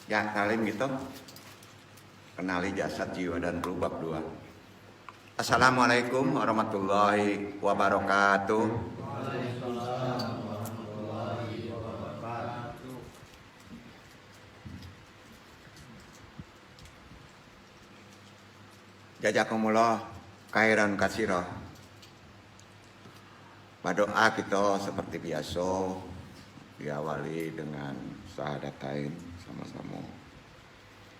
Ya, salim gitu. Kenali jasad, jiwa, dan ruh bab 2. Assalamualaikum warahmatullahi wabarakatuh. Waalaikumsalam warahmatullahi wabarakatuh. Jazakumullah khairan katsira. Berdoa kita seperti biasa diawali dengan syahadatain sama-sama.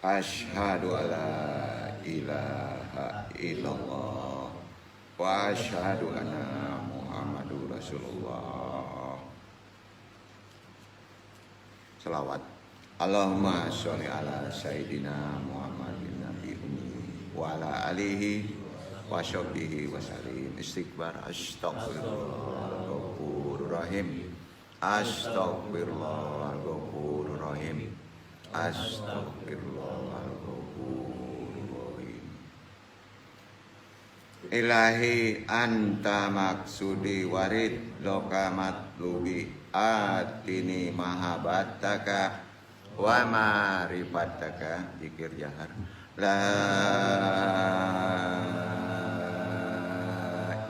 Asyhadu alla ilaha illallah wa asyhadu anna Muhammadur Rasulullah. Selawat. Allahumma sholli ala sayyidina Muhammadin nabi ummi wa ala alihi wa sahbihi wa sallim. Istighfar. Astaghfirullahal rahim. Astaghfirullahal rahim. Astaghfirullahaladzim. Ilahi anta maksudi warid loka matlubi atini mahabataka wa marifataka. Zikir jahar. La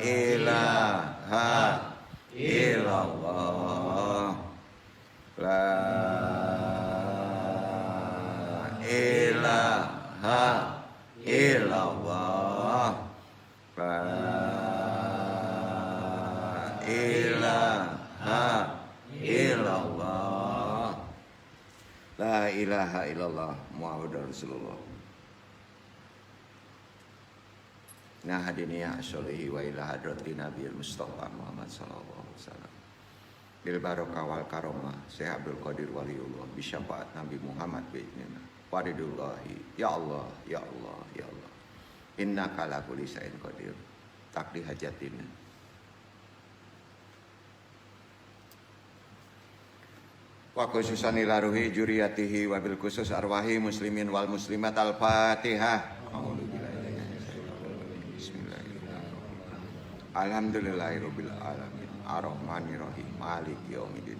ilaha illallah. La ilaha illallah. La ilaha illallah. La ilaha illallah Muhammadur Rasulullah. Nah hadiniya asyolihi wa ila hadrati Nabi Mustafa Muhammad sallallahu alaihi wasallam. Bil barokah wal karomah Syekh Abdul Qadir Waliullah bisyafaat Nabi Muhammad bi'idnina waridullahi. Ya Allah, ya Allah, ya Allah. Innaka ala kulli syai'in qadir. Takdi hajatina. Wa khususan ila ruhi juriyatihi wa bil khusus arwahi muslimin wal muslimat al-Fatihah. Bismillahirrahmanirrahim. Alhamdulillahirabbil alamin. Ar-Rahmanir-Rahim. Maliki yaumiddin.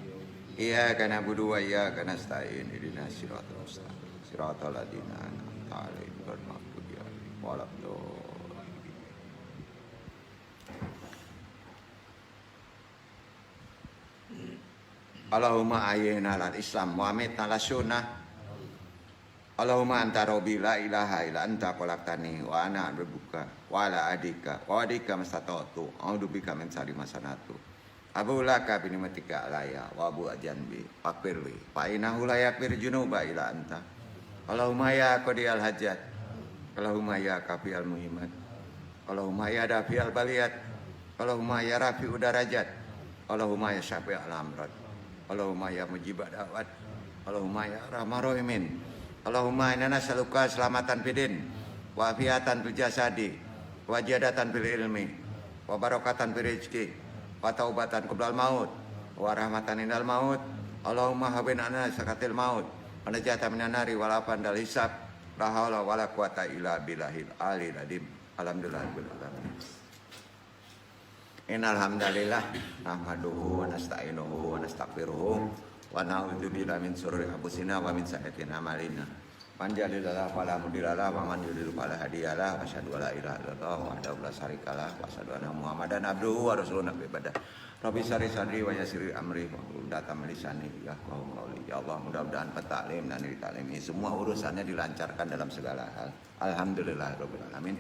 Iyyaka na'budu wa iyyaka nasta'in. Ihdinas siratal mustaqim. Siratal ladzina an'amta 'alaihim ghairil maghdubi 'alaihim waladdallin. Allahumma ayyina lal Islam wa amitna las sunnah. Allahumma anta rabbi la ilaha illa anta khalaqtani wa ana rabbuka wa ala adika wa adika mastata'tu a'udzu bika min syarri ma sanatu. Abu laka bi ni'matika alayya wa abu ajanbi fakfirli fa innahu la yakfir junuba illa anta. Allahumma ya qadiyal hajat. Allahumma ya kafiyal muhimmat. Allahumma ya dafiyal baliyat. Allahumma ya rafi'ud darajat. Allahumma ya syafi'al amrad. Allahumma ya mujibad da'wat. Allahumma ya rahmar rahimin. Allahumma inna nas'aluka selamatan fidin wa afiatan fil jasadi wa jadatan fil ilmi wa barakatan fil rizqi wa taubatan qablal maut wa rahmatan indal maut. Allahumma habin anna sakatil maut wa najatan minan nari wal afan dal hisab. La haula wala quwata illa billahil aliyil azim. Alhamdulillahirabbil alamin. Innal hamdalillah nahmaduhu wa nasta'inuhu wa nastaghfiruhu wa na'udzu billahi min syururi anfusina wa min sayyiati a'malina. Man yahdihillahu fala mudhillalah wa man yudhlil fala hadiyalah. Wa asyhadu an la ilaha illallah wahdahu la syarikalah wa asyhadu anna Muhammadan abduhu wa rasuluhu nabi ibadah. Rabbi sari sadri wa yassir amri wa hlul 'uqdatam min lisani yafqahu qawli. Ya Allah, mudah-mudahan petaklim dan ditaklim ini semua urusannya dilancarkan dalam segala hal. Alhamdulillahirabbil alamin.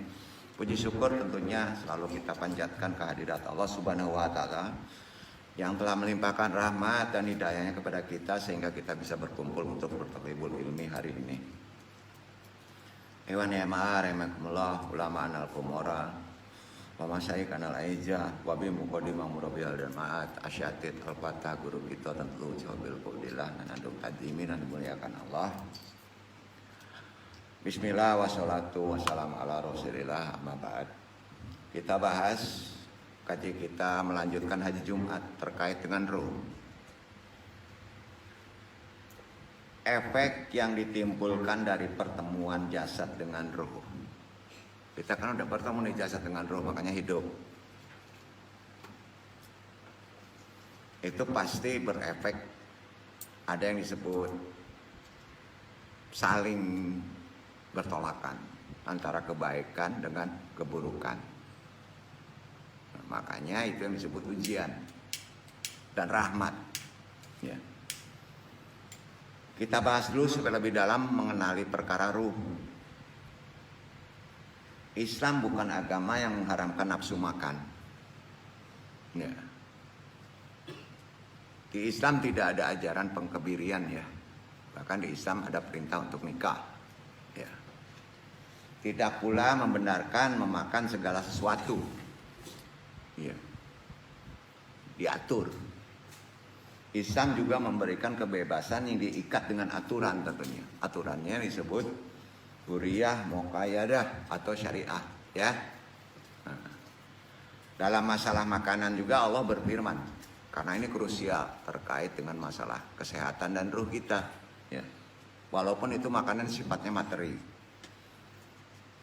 Puji syukur tentunya selalu kita panjatkan kehadirat Allah Subhanahu wa taala yang telah melimpahkan rahmat dan hidayahnya kepada kita sehingga kita bisa berkumpul untuk bertalibul ilmi hari ini. Ewan ya ma'arahimakumullah ulama anal kumora wa masyayikh anal aijah wa bi muqaddimah murabbiyal dan ma'at asyatid al-fatah guru kita tentu jawabil qudillah dan andung tadimin dan dimuliakan Allah. Bismillah wassalatu wassalamu ala rasulillah amma ba'd. Kita bahas kaji kita melanjutkan haji Jumat terkait dengan ruh. Efek yang ditimbulkan dari pertemuan jasad dengan ruh. Kita kan udah bertemu nih jasad dengan ruh, makanya hidup. Itu pasti berefek. Ada yang disebut saling bertolakan antara kebaikan dengan keburukan. Nah, makanya itu yang disebut ujian dan rahmat. Ya. Kita bahas dulu supaya lebih dalam mengenali perkara ruh. Islam bukan agama yang mengharamkan nafsu makan. Ya. Di Islam tidak ada ajaran pengkebirian ya. Bahkan di Islam ada perintah untuk nikah. Ya. Tidak pula membenarkan memakan segala sesuatu. Ya. Diatur. Islam juga memberikan kebebasan yang diikat dengan aturan tentunya. Aturannya disebut huriyah, muqayyadah atau syariah. Ya. Nah. Dalam masalah makanan juga Allah berfirman. Karena ini krusial terkait dengan masalah kesehatan dan ruh kita. Ya. Walaupun itu makanan sifatnya materi.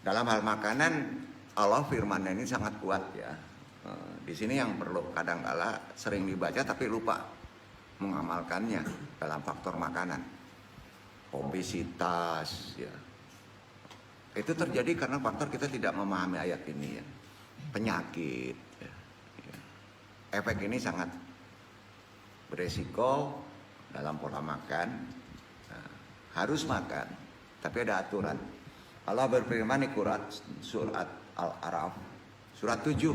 Dalam hal makanan Allah firman-Nya ini sangat kuat ya. Di sini yang perlu kadang-kala sering dibaca tapi lupa mengamalkannya dalam faktor makanan. Obesitas ya. Itu terjadi karena faktor kita tidak memahami ayat ini ya. Penyakit ya. Ya. Efek ini sangat beresiko dalam pola makan. Nah, harus makan tapi ada aturan. Allah berfirman di Quran surat Al-A'raf surat 7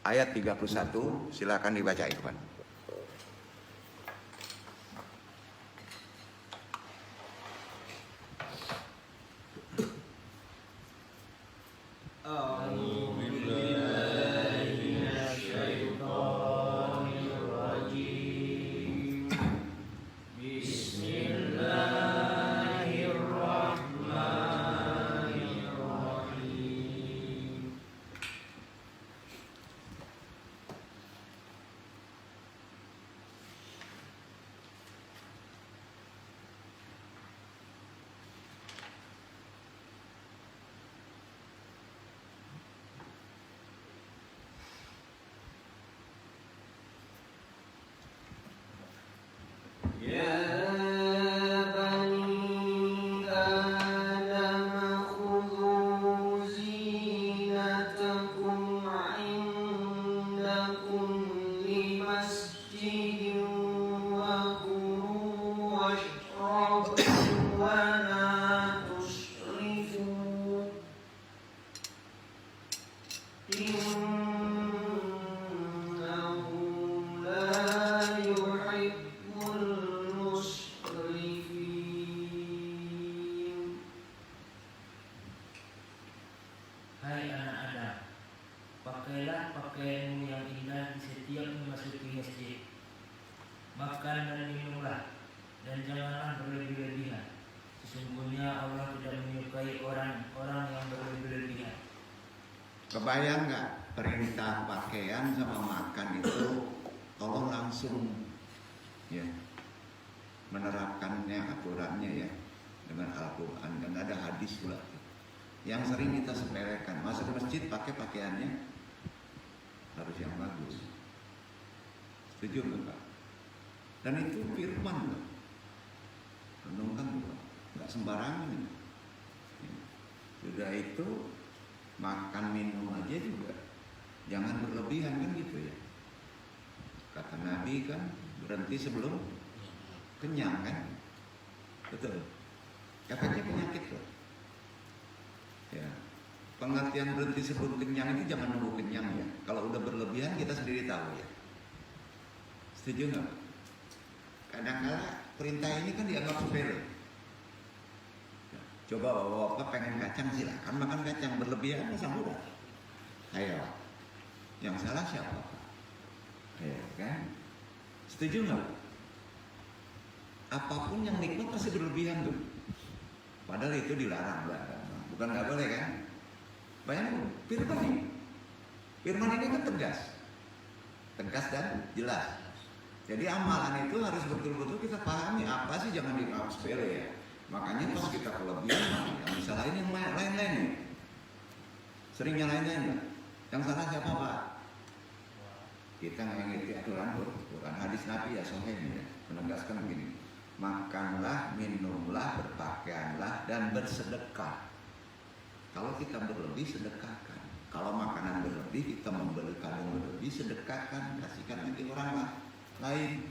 ayat 31, silakan dibaca Ikhwan. Kebayang nggak perintah pakaian sama makan itu tolong langsung ya menerapkannya aturannya ya dengan Al-Quran dan ada hadis pula yang sering kita sepelekan. Masuk ke masjid pakai pakaiannya harus yang bagus. Setuju nggak? Dan itu firman loh. Renungkan loh. Nggak sembarangan. Sudah itu makan minum aja juga jangan berlebihan kan gitu ya. Kata Nabi kan berhenti sebelum kenyang kan. Betul. Efeknya penyakit loh. Ya. Pengertian berhenti sebelum kenyang itu jangan nunggu kenyang ya. Kalau udah berlebihan kita sendiri tahu ya. Setuju nggak? Kadang-kala perintah ini kan dianggap sepele. Coba bapak pengen kacang silakan makan kacang, berlebihan asam urat. Ayo, yang salah siapa? Ya kan? Setuju nggak? Apapun yang nikmat pasti berlebihan tuh. Padahal itu dilarang, bukan nggak boleh kan? Bayangin, firman ini. Firman ini kan tegas dan jelas. Jadi amalan itu harus betul-betul kita pahami apa sih, jangan dianggap sepele ya. Makanya pas kita kelebihan, yang bisa lain yang lain-lain. Sering yang lain-lain. Yang salah siapa Pak? Kita mengikuti aturan Quran hadis Nabi ya Sahih ya, menegaskan begini. makanlah, minumlah, berpakaianlah, dan bersedekah. Kalau kita berlebih, sedekahkan. Kalau makanan berlebih, kita membeli kandung berlebih, sedekahkan, kasihkan lagi orang lain.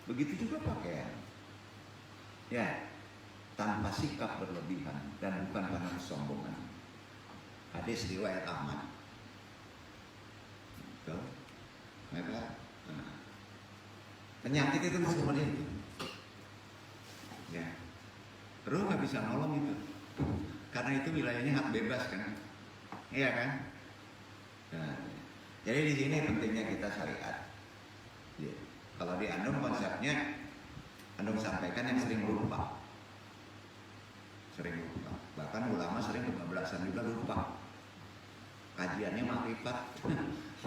Begitu juga pakaian. Ya, tanpa sikap berlebihan dan bukan karena kesombongan. Hadis riwayat Ahmad. Betul? Maka penyakit itu seperti itu. Ya, Ruh nggak bisa nolong itu, karena itu wilayahnya hak bebas kan, iya kan? Nah, jadi di sini pentingnya kita syariat. Ya. Kalau di Andong konsepnya, Andong sampaikan yang sering lupa, bahkan ulama sering kebablasan juga lupa. Kajiannya makrifat,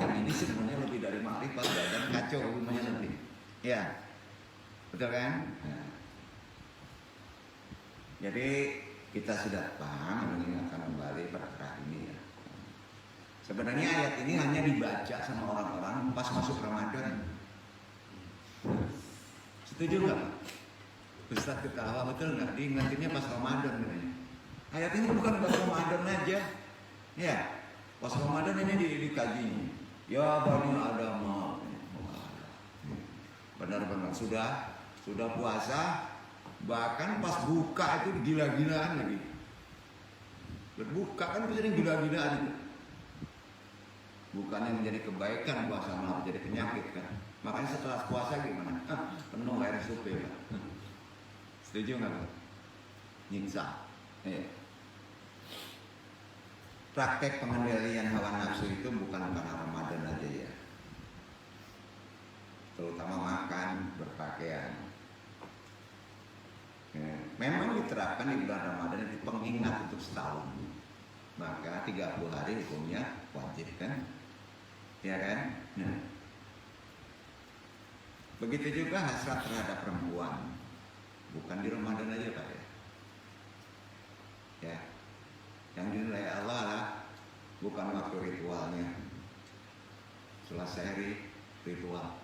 yang ini sebenarnya lebih dari makrifat dan kacau rumahnya nanti. Ya, betul kan? Nah. Jadi kita sudah paham, mengingatkan kembali perkara ini ya. Sebenarnya ayat ini hanya dibaca sama orang-orang pas masuk Ramadan. Setuju nggak? Ustaz ketawa betul nggak? Diingatinnya pas Ramadan katanya. Ayat ini bukan pas Ramadan aja, ya. Pas Ramadan ini dikaji. Ya Bani Adam, benar-benar sudah puasa. Bahkan pas buka itu gila-gilaan lagi. Berbuka kan bisa gila-gilaan itu. Bukannya menjadi kebaikan puasa, malah menjadi penyakit kan. Makanya setelah puasa gimana? Penuh air supe kan. Setuju nggak? Nyiksa. Praktek pengendalian hawa nafsu itu bukan karena Ramadan aja ya. Terutama makan, berpakaian. Memang diterapkan di bulan Ramadan itu pengingat untuk setahun. Maka 30 hari hukumnya wajib kan? Ya kan? Nah. Begitu juga hasrat terhadap perempuan. Bukan di Ramadan aja Pak ya. Ya. Yang dinilai Allah lah bukan waktu ritualnya. Selesai ritual.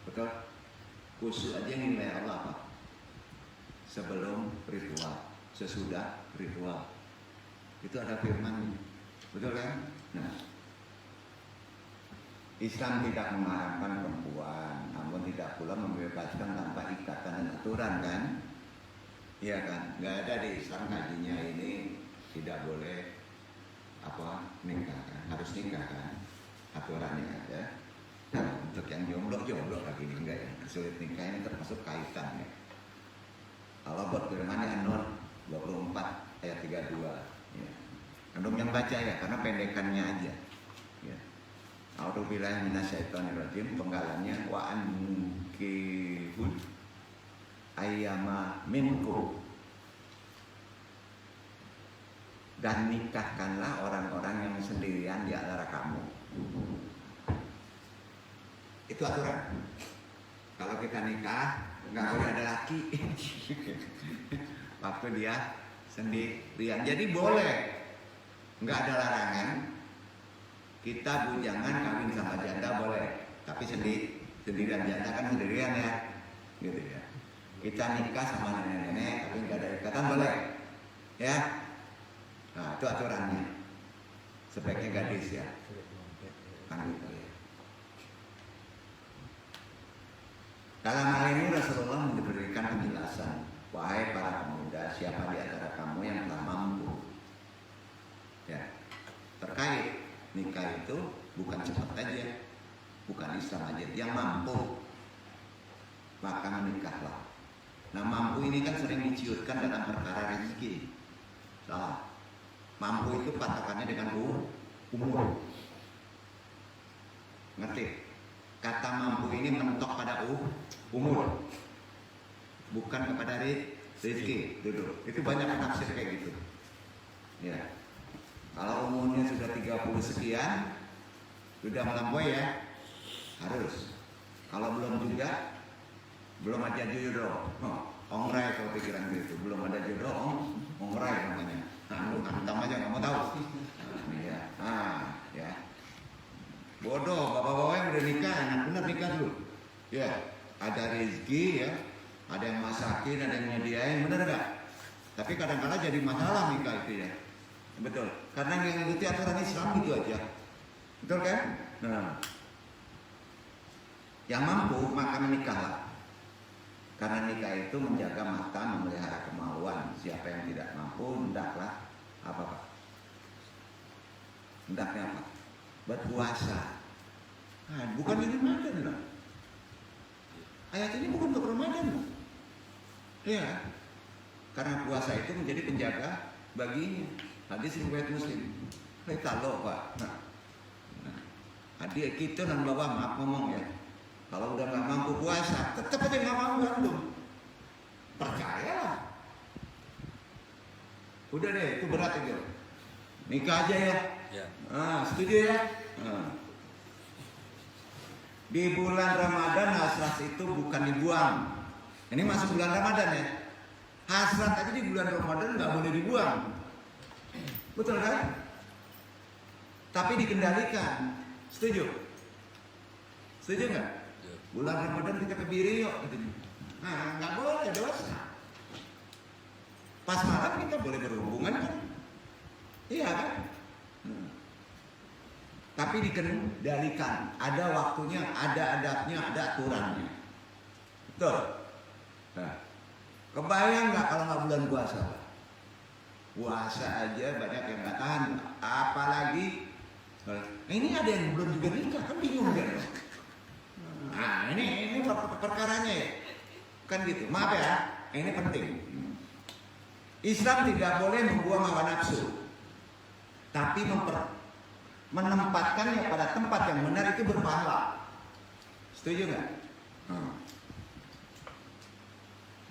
Betul? Khusus aja yang dinilai Allah apa? Sebelum ritual, sesudah ritual. Itu ada firman. Betul kan? Nah, Islam tidak mengharamkan perempuan, namun tidak pula membebaskan tanpa ikatan dan aturan kan? Iya kan? Nggak ada di Islam kajinya ini tidak boleh nikah kan? Harus nikah kan? Aturannya ada. Nah, untuk yang jomblo lagi ini enggak ya? Kesulit nikah ini termasuk kaitan ya. Allah berfirman di An-Nur 24 ayat 32 ya. Antum yang baca ya, karena pendekannya aja ya. A'udzubillahi minasyaitonirrajim, penggalannya wa ankihul ayyama minkum, dan nikahkanlah orang-orang yang sendirian di antara kamu. Itu aturan. Kalau kita nikah nggak boleh ada laki. Waktu dia sendirian. Jadi boleh, nggak ada larangan. Kita bujangan kawin sama janda boleh, tapi sendirian janda kan sendirian ya, gitu ya. Kita nikah sama nenek-nenek tapi nggak ada ikatan boleh, ya. Nah itu aturannya. Sebaiknya gadis ya, kan gitu ya. Dalam hal ini Rasulullah memberikan penjelasan, wahai para pemuda, siapa di antara kamu yang telah mampu, ya, terkait nikah itu bukan cepat aja, bukan Islam aja, yang mampu maka menikahlah. Nah mampu ini kan sering diciutkan dalam perkara rezeki, salah. Mampu itu patokannya dengan umur, ngerti? Kata mampu ini mentok pada umur, bukan kepada rezeki. Duduk. Itu banyak penafsir kayak gitu. Ya. Kalau umurnya sudah 30 sekian, sudah melampaui ya, harus. Kalau belum juga, belum ada jodoh. Ongrai kalau pikiran gitu, belum ada jodoh, ongrai namanya. Nah, lu hantam aja nggak mau tahu. Ya. Ya. Bodoh, bapak-bapak yang udah nikah, anak benar nikah dulu. Ya, ada rezeki ya, Ada yang masakin, ada yang nyediain, bener nggak? Tapi kadang-kadang jadi masalah nikah itu ya. Betul. Karena yang ngikuti aturan Islam gitu aja. Betul kan? Nah, yang mampu maka menikahlah. Karena nikah itu menjaga mata, memelihara kemauan. Siapa yang tidak mampu, hendaklah apa Pak? Hendaknya apa? Berpuasa. Nah, bukan ini Ramadan lah. Ayat ini bukan untuk Ramadan loh. Iya. Karena puasa itu menjadi penjaga baginya. Hadis riwayat Muslim. Kita loh Pak. Nah, adik kita nan bawa maaf ngomong ya. Kalau udah nggak mampu puasa, tetap aja nggak mau kan lu. Percayalah. Udah deh, itu berat itu. Nikah aja ya. Setuju ya? Di bulan Ramadan hasrat itu bukan dibuang. Ini masuk bulan Ramadan ya. Hasrat aja di bulan Ramadan nggak boleh dibuang. Betul kan? Tapi dikendalikan. Setuju? Setuju nggak? Bulan Ramadan kita kebiri yuk. Nah, nggak boleh dosa. Pas malam kita boleh berhubungan kan? Iya kan? Tapi dikendalikan. Ada waktunya, ada adabnya, ada aturannya. Betul? Nah, kebayang nggak kalau nggak bulan puasa? Puasa aja banyak yang nggak tahan. Apalagi ini ada yang belum juga nikah, kan bingung kan? Nah, ini perkaranya ya. Kan gitu. Maaf ya, ini penting. Islam tidak boleh membuang hawa nafsu. Tapi menempatkannya pada tempat yang benar itu berpahala. Setuju nggak?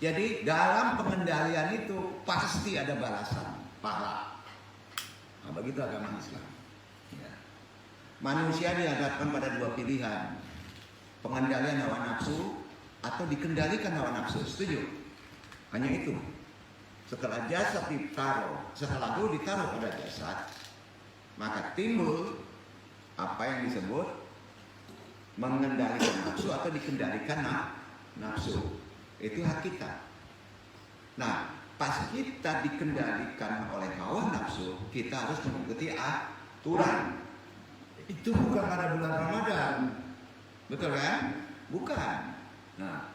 Jadi dalam pengendalian itu pasti ada balasan, pahala. Nah, begitu agama Islam. Ya. Manusia dihadapkan pada dua pilihan. Pengendalian hawa nafsu atau dikendalikan hawa nafsu. Setuju? Hanya itu. Setelah jasad ditaruh, setelah ruh ditaruh pada jasad, maka timbul apa yang disebut mengendalikan nafsu atau dikendalikan nafsu. Itu hak kita. Nah, pas kita dikendalikan oleh hawa nafsu, kita harus mengikuti aturan. Itu bukan pada bulan Ramadan. Betul kan? Bukan. Nah,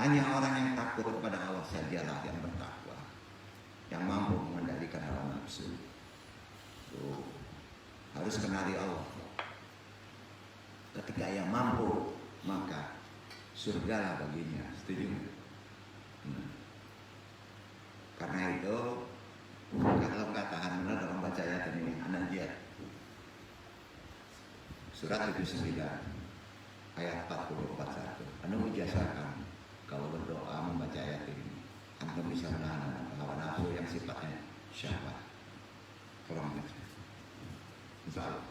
hanya orang yang takut kepada Allah sajalah yang bertakwa, yang mampu mengendalikan hawa nafsu. Tuh, harus kenali Allah. Ketika yang mampu, maka surgalah baginya. Setuju? Karena itu, kalau nggak tahan benar dalam baca ayat ini, An-Najiyah surat 79 ayat 44. Anu ujasakan kalau berdoa membaca ayat ini, antum bisa menahan hawa nafsu yang sifatnya syahwat. Tolong baca. Insyaallah.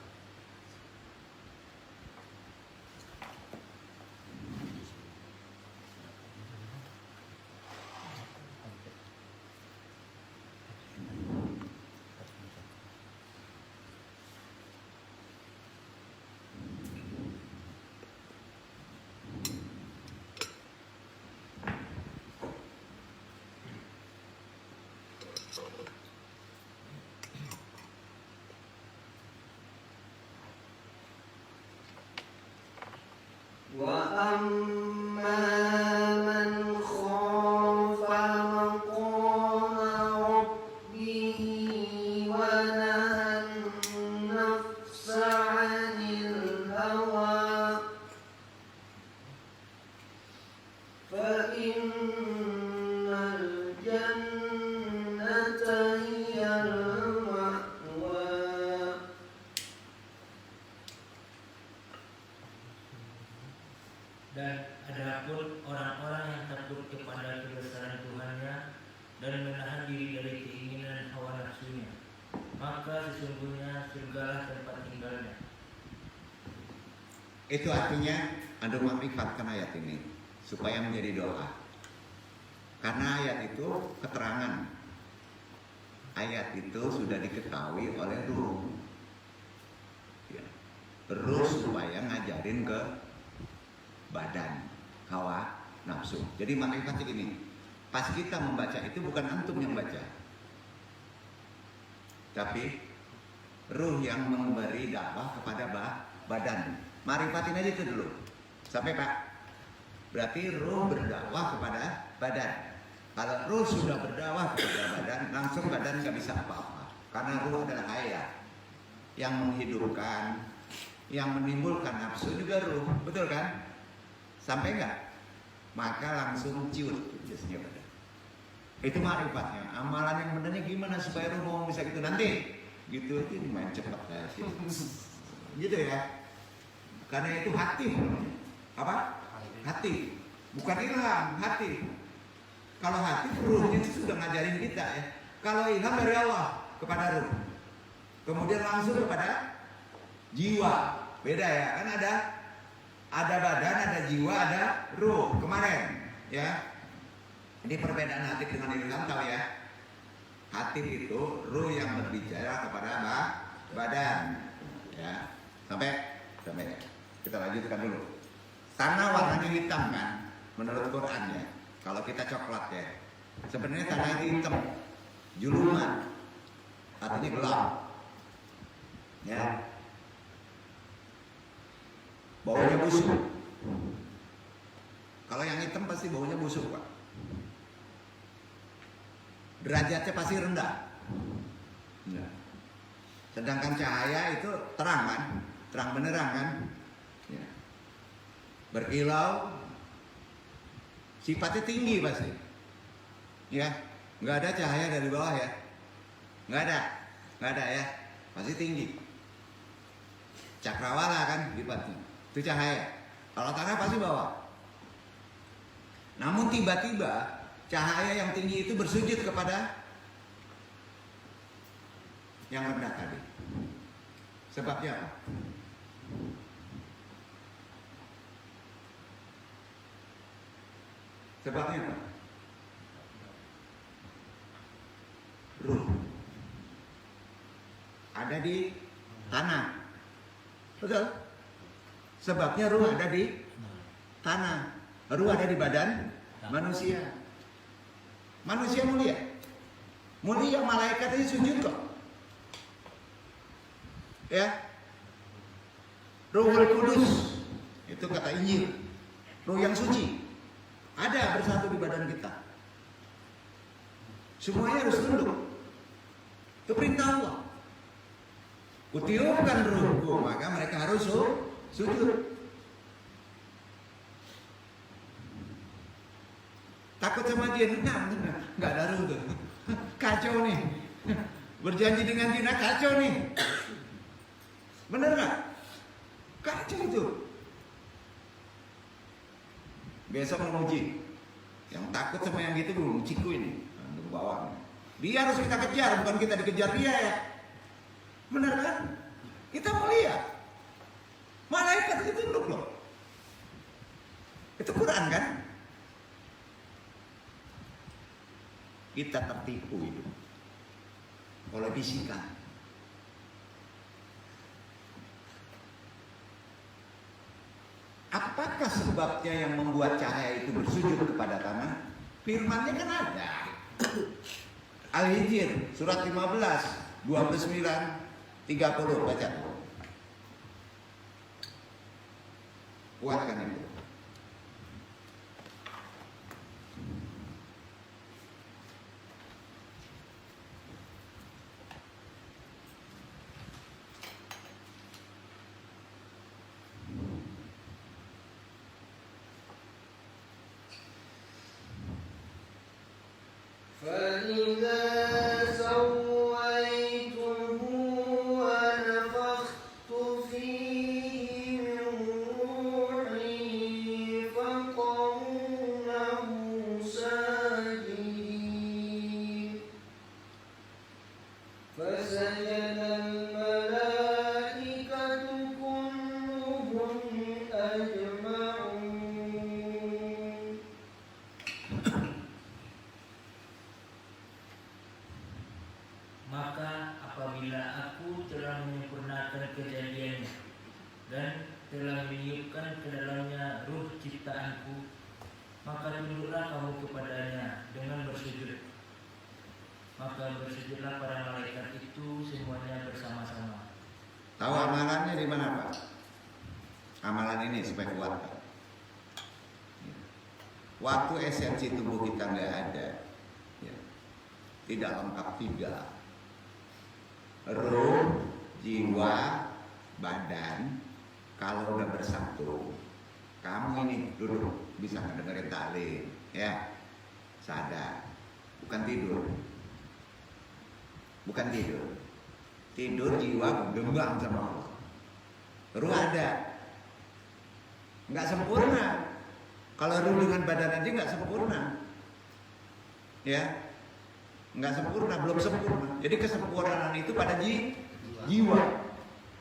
وأما من خاف مقام ربه ونهى النفس عن الهوى فإن الجنة هي المأوى. Dan adapun orang-orang yang takut kepada kebesaran Tuhannya dan menahan diri dari keinginan hawa nafsunya, maka sesungguhnya surgalah tempat tinggalnya. Itu artinya Anda memanfaatkan ayat ini supaya menjadi doa. Karena ayat itu keterangan. Ayat itu sudah diketahui oleh ruh. Ya. Ruh supaya ngajarin ke badan hawa nafsu. Jadi maknanya ini, pas kita membaca itu bukan antum yang baca, tapi ruh yang memberi dakwah kepada badan. Marifatin aja itu dulu. Sampai Pak. Berarti ruh berdakwah kepada badan. Kalau ruh sudah berdakwah kepada badan, langsung badan nggak bisa apa-apa. Karena ruh adalah hayat yang menghidupkan, yang menimbulkan nafsu juga ruh, betul kan? Sampai nggak? Maka langsung ciut biasanya badan. Itu marifatnya. Amalan yang benernya gimana supaya ruh mau bisa gitu nanti? Gitu itu main cepat ya. Gitu ya. Karena itu hati. Apa? Hati. Bukan ilham, hati. Kalau hati ruhnya itu sudah ngajarin kita ya. Kalau ilham dari Allah kepada ruh. Kemudian langsung kepada jiwa. Beda ya. Kan ada badan, ada jiwa, ada ruh. Kemarin ya. Ini perbedaan hati dengan ilham tahu ya. Hati itu ruh yang berbicara kepada badan. Ya. Sampai kita lanjutkan dulu. Tanah warnanya hitam kan, menurut Quran ya. Kalau kita coklat ya, sebenarnya tanah itu hitam, juluman, artinya gelap. Ya, baunya busuk. Kalau yang hitam pasti baunya busuk Pak. Derajatnya pasti rendah. Ya. Sedangkan cahaya itu terang kan, terang benerang kan. Ya. Berkilau, sifatnya tinggi pasti, ya, nggak ada cahaya dari bawah ya, nggak ada ya, pasti tinggi. Cakrawala kan sifatnya, itu cahaya. Kalau tanah pasti bawah. Namun tiba-tiba cahaya yang tinggi itu bersujud kepada yang rendah tadi. Sebabnya apa? Sebabnya apa? Ruh ada di tanah. Betul? Sebabnya ruh ada di tanah. Ruh ada di badan manusia. Manusia mulia. Mulia, malaikat itu sujud kok. Ya. Ruhul Kudus. Itu kata Injil. Ruh yang suci. Ada bersatu di badan kita. Semuanya harus tunduk. Itu perintah Allah. Kutiupkan ruhku, maka mereka harus sujud. Takut sama jin, nggak ada ruh tuh. Kacau nih. Berjanji dengan jin, kacau nih. Bener nggak? Kacau itu. Besok menguji. Yang takut sama yang gitu belum ciku ini. Ke bawah. Dia harus kita kejar, bukan kita dikejar dia ya. Benar kan? Kita mau lihat. Malaikat itu tunduk loh. Itu Quran kan? Kita tertipu itu. Kalau bisikan. Apakah sebabnya yang membuat cahaya itu bersujud kepada tanah? Firman-nya kan ada. Al-Hijr surat 15, 29, 30 baca. Kuatkan itu. فإذا سويته ونفخت فيه من روحي kepadanya dengan bersujud. Maka bersujudlah para malaikat itu semuanya bersama-sama. Tahu amalannya di mana, Pak? Amalan ini supaya kuat, Pak. Waktu esensi tubuh kita nggak ada, ya, tidak lengkap tiga, ruh, jiwa, badan, kalau udah bersatu, kamu ini duduk bisa mendengarin taklim, ya, sadar, bukan tidur, bukan tidur, tidur jiwa gembang sama Allah, ruh ada, nggak sempurna. Kalau ruh dengan badan aja nggak sempurna, ya, nggak sempurna, belum sempurna. Jadi kesempurnaan itu pada jiwa.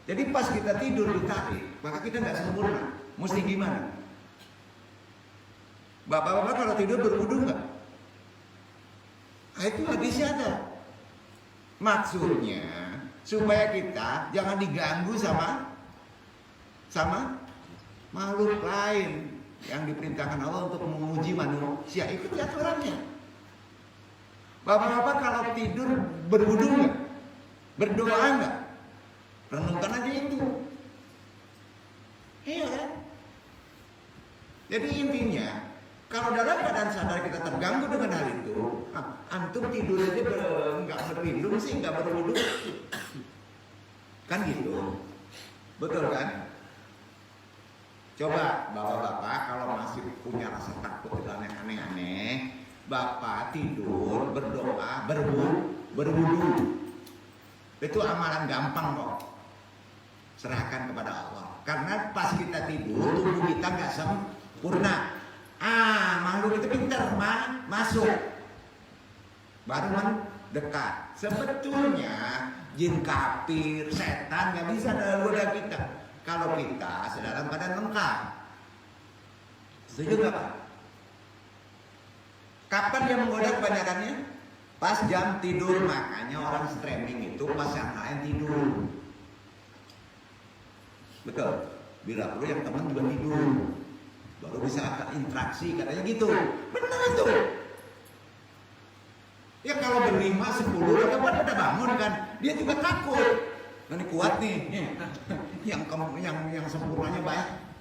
Jadi pas kita tidur ditarik, maka kita nggak sempurna. Mesti gimana? Bapak-bapak kalau tidur berwudu nggak? Nah, itu hadisnya ada. Maksudnya supaya kita jangan diganggu sama makhluk lain yang diperintahkan Allah untuk menguji manusia. Ikuti aturannya. Bapak-bapak kalau tidur berwudu nggak? Berdoa nggak? Renungkan aja itu. Iya kan? Jadi intinya, kalau dalam keadaan sadar kita terganggu dengan hal itu, antum tidur aja nggak berlindung sih, nggak berwudu, kan gitu, betul kan? Coba bapak-bapak kalau masih punya rasa takut dan aneh-aneh, bapak tidur, berdoa, berwudu. Itu amalan gampang kok. Serahkan kepada Allah. Karena pas kita tidur, tubuh kita nggak sempurna. Makhluk itu pintar, masuk. Baru mendekat. Sebetulnya jin kafir, setan nggak bisa menggoda kita. Kalau kita sedalam keadaan lengkap. Setuju nggak, Pak? Kapan dia menggoda kebanyakannya? Pas jam tidur. Makanya orang streaming itu pas yang lain tidur. Betul. Bila perlu yang teman juga tidur, baru bisa interaksi, katanya gitu. Benar itu. Ya kalau berlima, 10, kan pada bangun kan, dia juga takut. Ini kuat nih, yang sempurnanya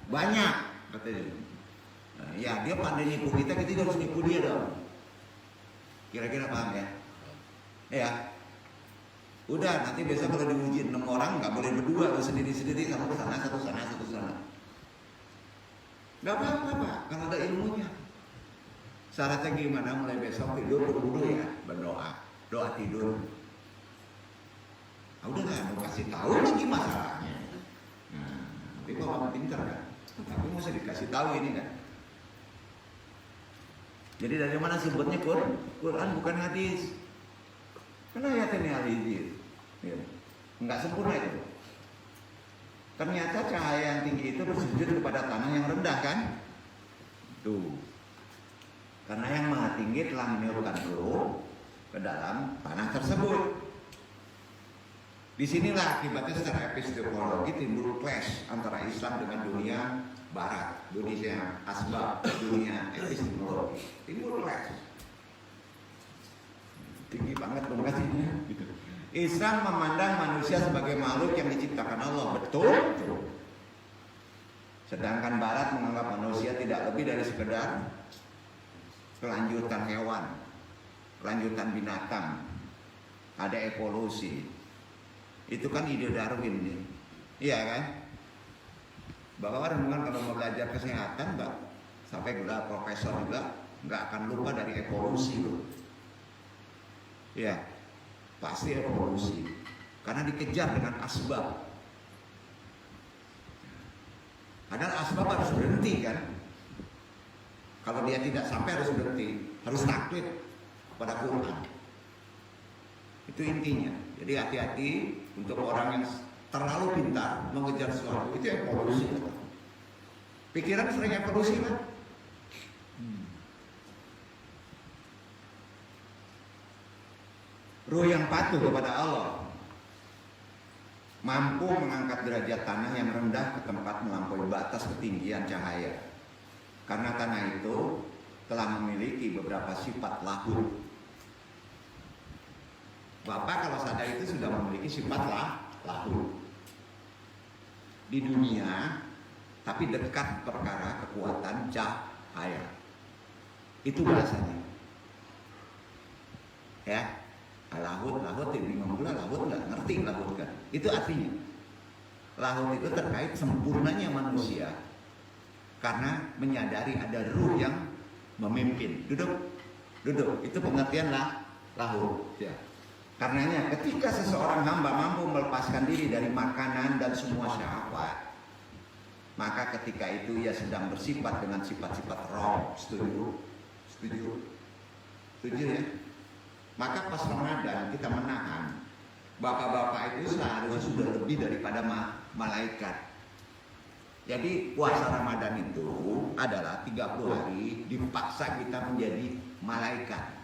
banyak, katanya. Nah, ya dia pandai nipu kita harus nipu dia dong. Kira-kira paham ya? Ya. Udah, nanti besok kalau diuji 6 orang nggak boleh berdua, harus sendiri-sendiri, satu sana. Nggak apa-apa, kalau ada ilmunya. Syaratnya gimana? Mulai besok tidur berwudu ya, berdoa, doa tidur. Udah lah, mau kasih tahu lagi masalahnya. Nah, tapi kok kamu pintar kan? Tapi mesti dikasih tahu ini kan. Jadi dari mana sebutnya Quran bukan hadis? Karena ayat ini hadis. Ya. Enggak sempurna itu. Ternyata cahaya yang tinggi itu bersujud kepada tanah yang rendah kan? Tuh. Karena yang maha tinggi telah meniupkan roh ke dalam tanah tersebut. Disinilah akibatnya secara epistemologi timbul clash antara Islam dengan dunia Barat, dunia asbab, dunia epistemologi, timbul clash. Tinggi banget lokasinya. Islam memandang manusia sebagai makhluk yang diciptakan Allah, betul? Sedangkan Barat menganggap manusia tidak lebih dari sekedar kelanjutan hewan, kelanjutan binatang, ada evolusi. Itu kan ide Darwin nih, iya kan? Bahwa renungan kalau mau belajar kesehatan, Mbak, sampai gelar profesor juga nggak akan lupa dari evolusi loh. Ya, pasti evolusi, karena dikejar dengan asbab. Padahal asbab harus berhenti kan? Kalau dia tidak sampai harus berhenti, harus taklid pada Quran. Itu intinya. Jadi hati-hati untuk orang yang terlalu pintar mengejar sesuatu, itu evolusi. Pikiran sering evolusi kan? Ruh yang patuh kepada Allah mampu mengangkat derajat tanah yang rendah ke tempat melampaui batas ketinggian cahaya. Karena tanah itu telah memiliki beberapa sifat lahud. Bapak kalau sadar itu sudah memiliki sifat lahud di dunia, tapi dekat perkara kekuatan cahaya. Itu bahasanya. Ya, lahud ya bingung pula lahud, nggak ngerti lahud kan? Itu artinya lahud itu terkait sempurnanya manusia karena menyadari ada ruh yang memimpin. Duduk. Itu pengertian lahud. Ya. Karenanya ketika seseorang hamba mampu melepaskan diri dari makanan dan semua syahwat, maka ketika itu ia sedang bersifat dengan sifat-sifat roh. Setuju ya? Maka pas Ramadan kita menahan. Bapak-bapak itu seharusnya sudah lebih daripada malaikat. Jadi puasa Ramadan itu adalah 30 hari dipaksa kita menjadi malaikat.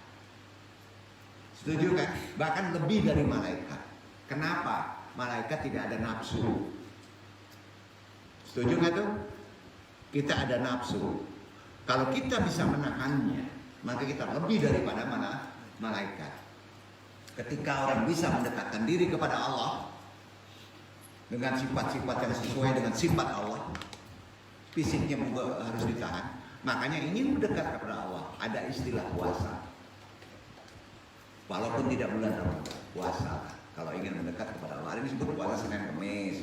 Setuju kan? Bahkan lebih dari malaikat. Kenapa? Malaikat tidak ada nafsu. Setuju nggak tuh? Kita ada nafsu. Kalau kita bisa menahannya, maka kita lebih daripada malaikat. Ketika orang bisa mendekatkan diri kepada Allah dengan sifat-sifat yang sesuai dengan sifat Allah, fisiknya juga harus ditahan. Makanya ingin mendekat kepada Allah, ada istilah puasa. Walaupun tidak bulan Ramadan, puasa. Kalau ingin mendekat kepada Allah, ini disebut puasa Senin Kemis.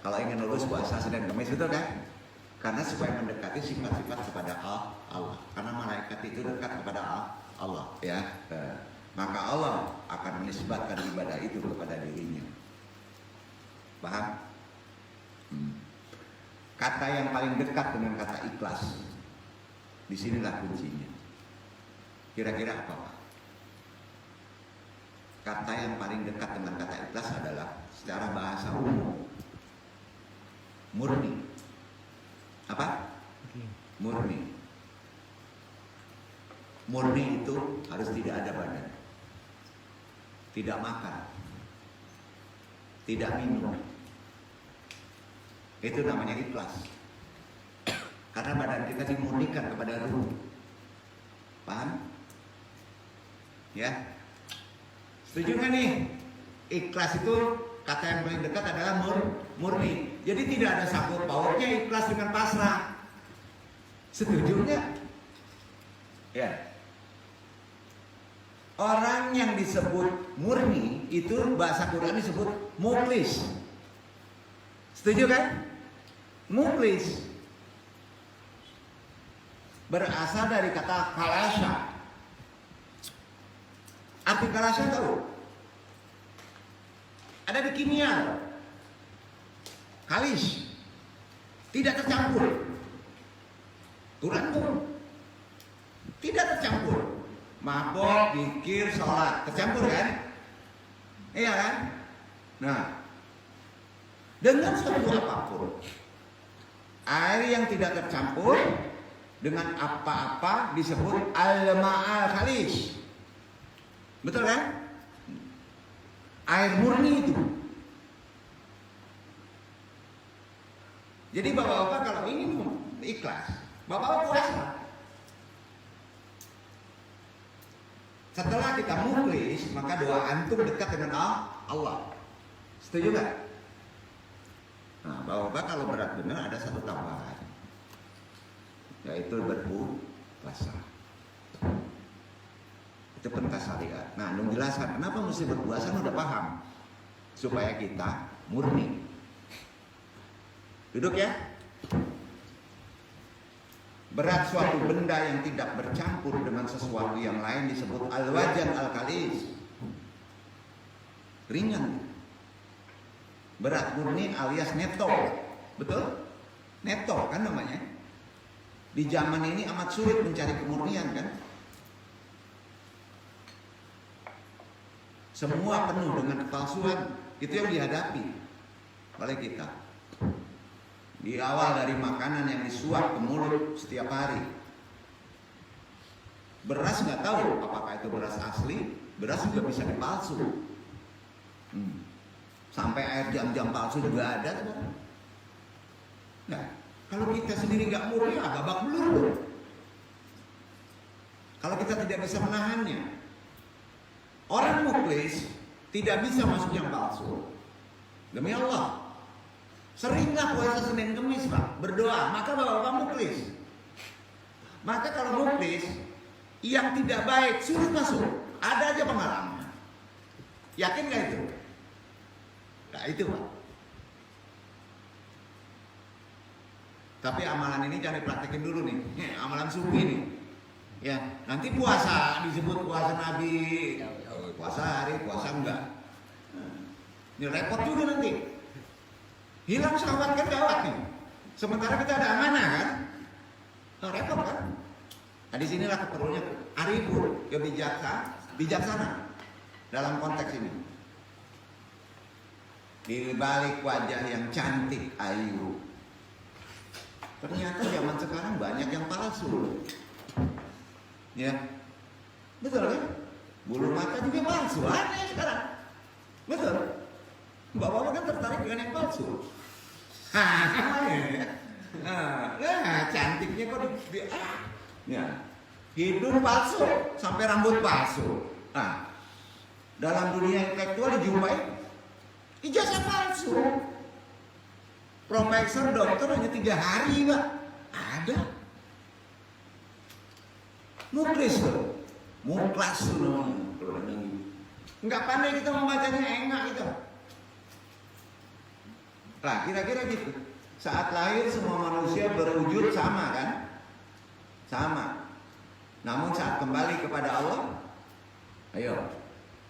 Kalau ingin lulus puasa Senin Kemis, betul kan? Karena supaya mendekati sifat-sifat kepada Allah. Karena malaikat itu dekat kepada Allah, ya. Maka Allah akan menisbatkan ibadah itu kepada dirinya. Paham? Kata yang paling dekat dengan kata ikhlas, disinilah kuncinya. Kira-kira apa, Pak? Kata yang paling dekat dengan kata ikhlas adalah secara bahasa umum murni. Apa? Murni. Murni itu harus tidak ada badan, tidak makan, tidak minum. Itu namanya ikhlas. Karena badan kita dimurnikan kepada ruh. Paham? Ya. Setuju kan nih? Ikhlas itu kata yang paling dekat adalah murni. Jadi tidak ada sangkut pautnya ikhlas dengan pasrah. Setuju nggak? Ya. Orang yang disebut murni itu bahasa Quran disebut mukhlis. Setuju kan? Mukhlis berasal dari kata kalasha. Arti kalasha tahu? Ada di kimia. Kalis. Tidak tercampur. Quran tuh tidak tercampur. Mabok, zikir, sholat tercampur kan? Iya kan? Nah, dengan satu apapun, air yang tidak tercampur dengan apa-apa disebut al-ma'al khalis. Betul kan? Air murni itu. Jadi bapak-bapak kalau ingin ikhlas, bapak-bapak puasa. Setelah kita mukhlis, maka doa antum dekat dengan Allah. Setuju nggak? Nah, bapak-bapak kalau berat benar ada satu tambahan, yaitu berpuasa. Itu perintah syariat. Nah, Nung jelaskan kenapa mesti berpuasa, udah paham. Supaya kita murni. Duduk ya. Berat suatu benda yang tidak bercampur dengan sesuatu yang lain disebut al-wajan al-kalis. Ringan. Berat murni alias neto. Betul? Neto kan namanya. Di zaman ini amat sulit mencari kemurnian kan? Semua penuh dengan kepalsuan. Itu yang dihadapi oleh kita. Di awal dari makanan yang disuap ke mulut setiap hari. Beras nggak tahu apakah itu beras asli. Beras juga bisa dipalsu. Sampai air jam-jam palsu juga ada. Nah, kalau kita sendiri nggak murni, babak belur. Kalau kita tidak bisa menahannya. Orang muklis tidak bisa masuk yang palsu. Demi Allah. Seringlah puasa Senin Kemis, Pak, berdoa, maka bapak-bapak muklis. Maka kalau muklis yang tidak baik suruh masuk. Ada aja pengalaman. Yakin gak itu? Nah itu, Pak. Tapi amalan ini jangan dipraktekin dulu nih. Amalan subuh ini. Ya, nanti puasa disebut puasa Nabi. Puasa hari, puasa enggak. Ini repot juga nanti. Hilang syahwat kan gawat nih. Sementara kita ada amanah kan? Nah, repot kan? Nah disinilah perlunya arifun, ya bijaksana dalam konteks ini. Di balik wajah yang cantik ayu, ternyata zaman sekarang banyak yang palsu. Ya, betul kan? Bulu mata juga palsu, aneh sekarang. Betul. Bapak-bapak kan tertarik dengan yang palsu. Cantiknya kok ya. Hidung palsu sampai rambut palsu. Nah, dalam dunia intelektual dijumpai ijazah palsu. Profesor dokter hanya 3 hari, Pak. Ada. Muklis loh. Muklas loh. Enggak pandai kita membacanya, enak gitu. Nah, kira-kira gitu. Saat lahir semua manusia berwujud sama kan? Sama. Namun saat kembali kepada Allah, ayo,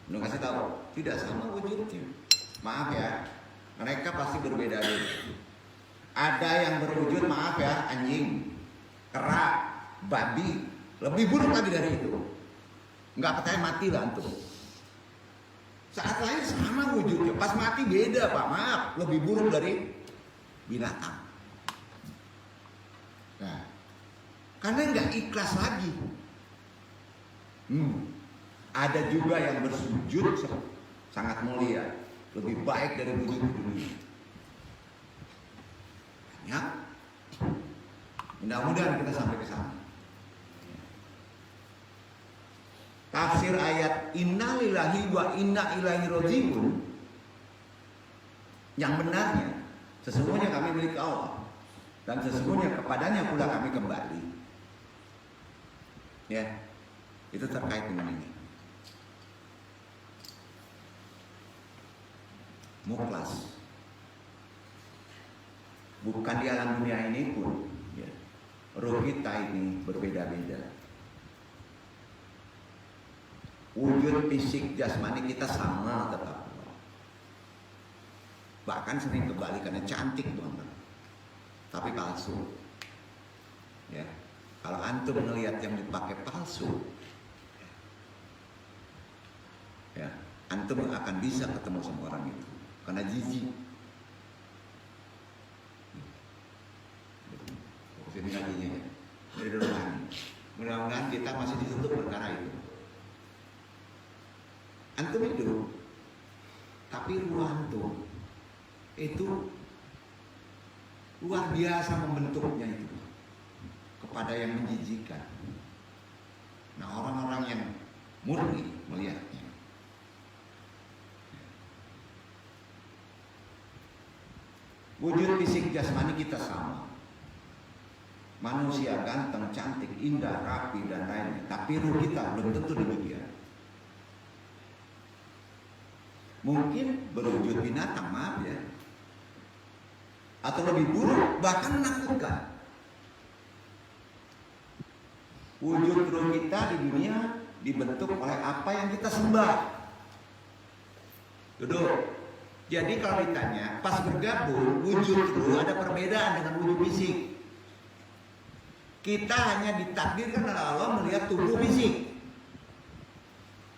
lu kasih tahu, tidak sama wujudnya. Maaf ya, mereka pasti berbeda-beda. Ada yang berwujud, maaf ya, anjing, kera, babi, lebih buruk lagi dari itu. Nggak percaya mati lah antum. Saat lahir sama wujudnya, pas mati beda Pak, maaf, lebih buruk dari binatang. Nah, karena nggak ikhlas lagi. Ada juga yang bersujud sangat mulia, lebih baik dari wujud dunia. Ya, mudah-mudahan kita sampai ke sana. Tafsir ayat inna lillahi wa inna ilaihi raji'un yang benarnya, sesungguhnya kami milik Allah dan sesungguhnya kepadanya pula kami kembali. Ya, itu terkait dengan ini. Mukhlas. Bukan di alam dunia ini pun, ya, ruh kita ini berbeda-beda. Wujud fisik jasmani kita sama tetap. Bahkan sering kebalik karena cantik banget. Tapi palsu. Ya. Kalau antum melihat yang dipakai palsu, ya, antum akan bisa ketemu sama orang itu karena jijik. Sini kakinya ya. Dari rohani. Mudah-mudahan kita masih ditutup perkara itu. Antum itu, tapi ruh antum itu luar biasa membentuknya itu kepada yang menjijikkan. Nah, orang-orang yang murni melihatnya. Wujud fisik jasmani kita sama. Manusia ganteng, cantik, indah, rapi dan lainnya. Tapi ruh kita belum tentu demikian. Mungkin berwujud binatang, maaf ya. Atau lebih buruk, bahkan menakutkan. Wujud ruh kita di dunia dibentuk oleh apa yang kita sembah. Duduk. Jadi kalau ditanya, pas bergabung, wujud ruh ada perbedaan dengan wujud fisik. Kita hanya ditakdirkan oleh Allah melihat tubuh fisik.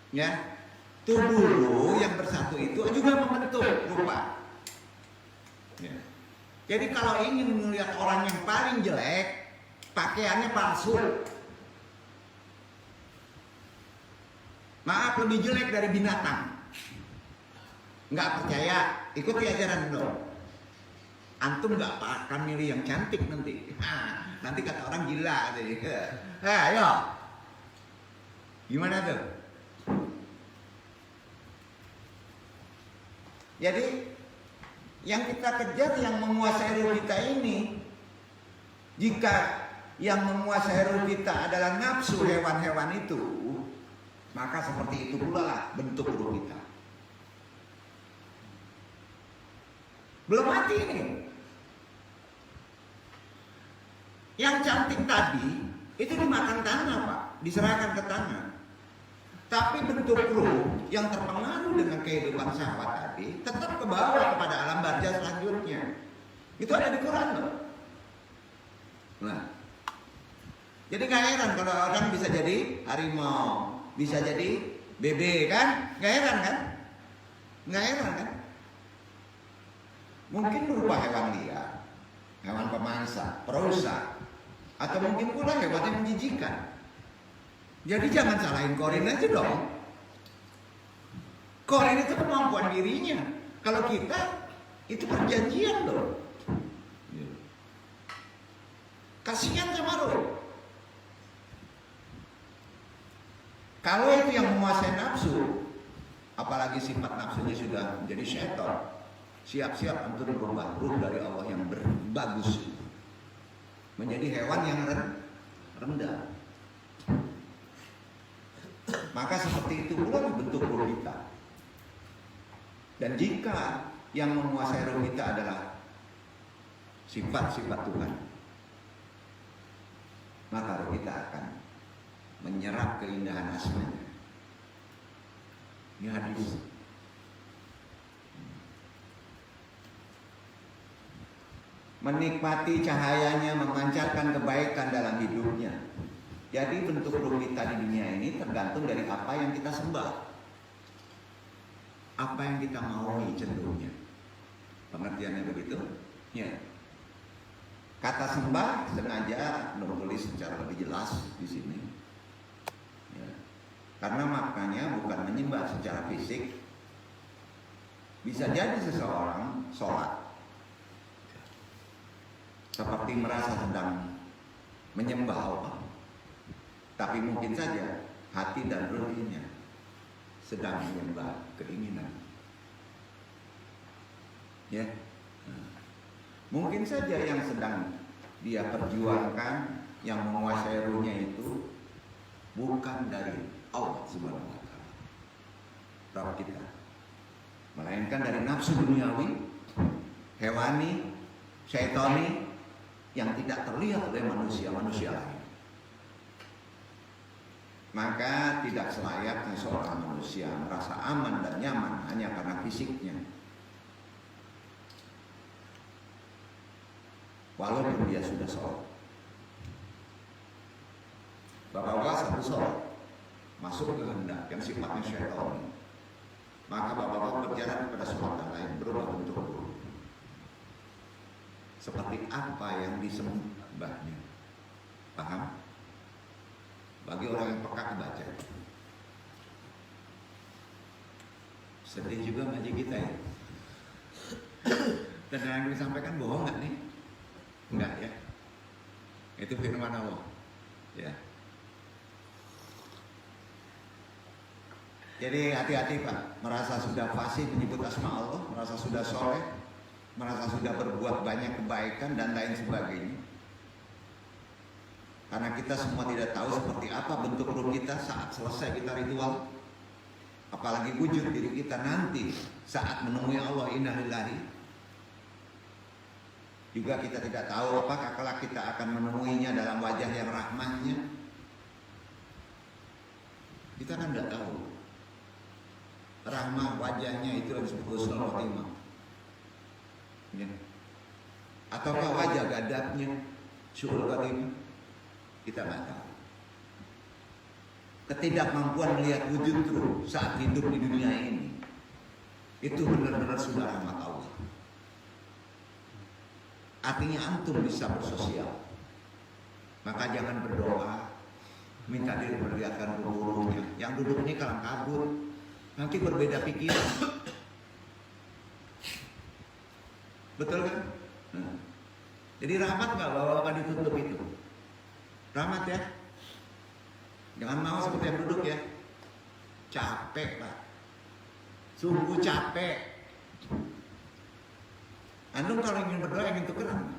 Ya. Tubuh ruh yang bersatu itu juga membentuk rupa. Ya. Jadi kalau ingin melihat orang yang paling jelek, pakaiannya palsu. Maaf, lebih jelek dari binatang. Nggak percaya, ikuti ajaran dulu. Antum nggak akan milih yang cantik nanti. Nanti kata orang gila. Ayo. Gimana tuh? Jadi yang kita kejar yang menguasai ruh kita ini. Jika yang menguasai ruh kita adalah nafsu hewan-hewan itu, maka seperti itu pula lah bentuk ruh kita. Belum mati ini. Yang cantik tadi itu dimakan tanah, Pak, diserahkan ke tanah. Tapi bentuk ruh yang terpengaruh dengan kehidupan syahwat tadi tetap ke bawah kepada alam barzah selanjutnya. Itu ada di Quran loh. Nah, jadi gak heran kalau orang bisa jadi harimau, bisa jadi bebek kan? Gak heran kan? Gak heran kan? Mungkin berupa hewan liar, hewan pemangsa, perusak, atau mungkin pula hewan yang menjijikan. Jadi jangan salahin korin aja dong. Korin itu kemampuan dirinya. Kalau kita itu perjanjian loh. Kasihan sama roh. Kalau itu yang menguasai nafsu, apalagi sifat nafsunya sudah menjadi syaitan, siap-siap untuk berubah ruh dari Allah yang bagus menjadi hewan yang rendah. Maka seperti itu pula bentuk ruh kita. Dan jika yang menguasai ruh kita adalah sifat-sifat Tuhan, maka ruh kita akan menyerap keindahan asmanya. Ini hadis. Menikmati cahayanya, memancarkan kebaikan dalam hidupnya. Jadi bentuk ruh kita di dunia ini tergantung dari apa yang kita sembah, apa yang kita maui cenderungnya. Pengertiannya begitu? Ya. Kata sembah sengaja menulis secara lebih jelas di sini. Ya. Karena maknanya bukan menyembah secara fisik. Bisa jadi seseorang sholat seperti merasa sedang menyembah Allah, tapi mungkin saja hati dan ruhnya sedang menyembah keinginan. Ya. Mungkin saja yang sedang dia perjuangkan, yang menguasai ruhnya itu bukan dari Allah Subhanahu wa taala, Rabb kita, melainkan dari nafsu duniawi, hewani, syaitani yang tidak terlihat oleh manusia lain. Maka tidak selayaknya seorang manusia merasa aman dan nyaman hanya karena fisiknya, walaupun dia sudah sholat. Bapak-bapak satu sholat masuk ke hendak yang sifatnya syaitan, maka bapak-bapak berjalan kepada sholat yang lain, berubah bentuk ruh. Seperti apa yang disembahnya. Paham? Bagi orang yang peka kebaca. Sedih juga ngaji kita ya. Dan yang disampaikan bohong nggak nih? Enggak ya. Itu firman Allah. Ya. Jadi hati-hati Pak, merasa sudah fasih menyebut asma Allah, merasa sudah soleh, merasa sudah berbuat banyak kebaikan dan lain sebagainya. Karena kita semua tidak tahu seperti apa bentuk ruh kita saat selesai kita ritual, apalagi wujud diri kita nanti saat menemui Allah inna lillahi. Juga kita tidak tahu apakah kelak kita akan menemuinya dalam wajah yang rahmatnya. Kita kan tidak tahu. Rahmah wajahnya itu yang disebut husnul khotimah. Ya. Ataukah wajah gadapnya syukur khotimah? Kita nggak tahu. Ketidakmampuan melihat wujud ruh saat hidup di dunia ini itu benar-benar sudah rahmat Allah. Artinya antum bisa bersosial. Maka jangan berdoa minta diperlihatkan ruh-ruhnya. Yang duduk ini kalang kabut, nanti berbeda pikiran. Betul kan? Nah. Jadi rahmat nggak bahwa ditutup itu? Rahmat ya. Jangan mau seperti yang duduk ya. Capek Pak. Sungguh capek. Antum kalau ingin berdoa ingin tukeran.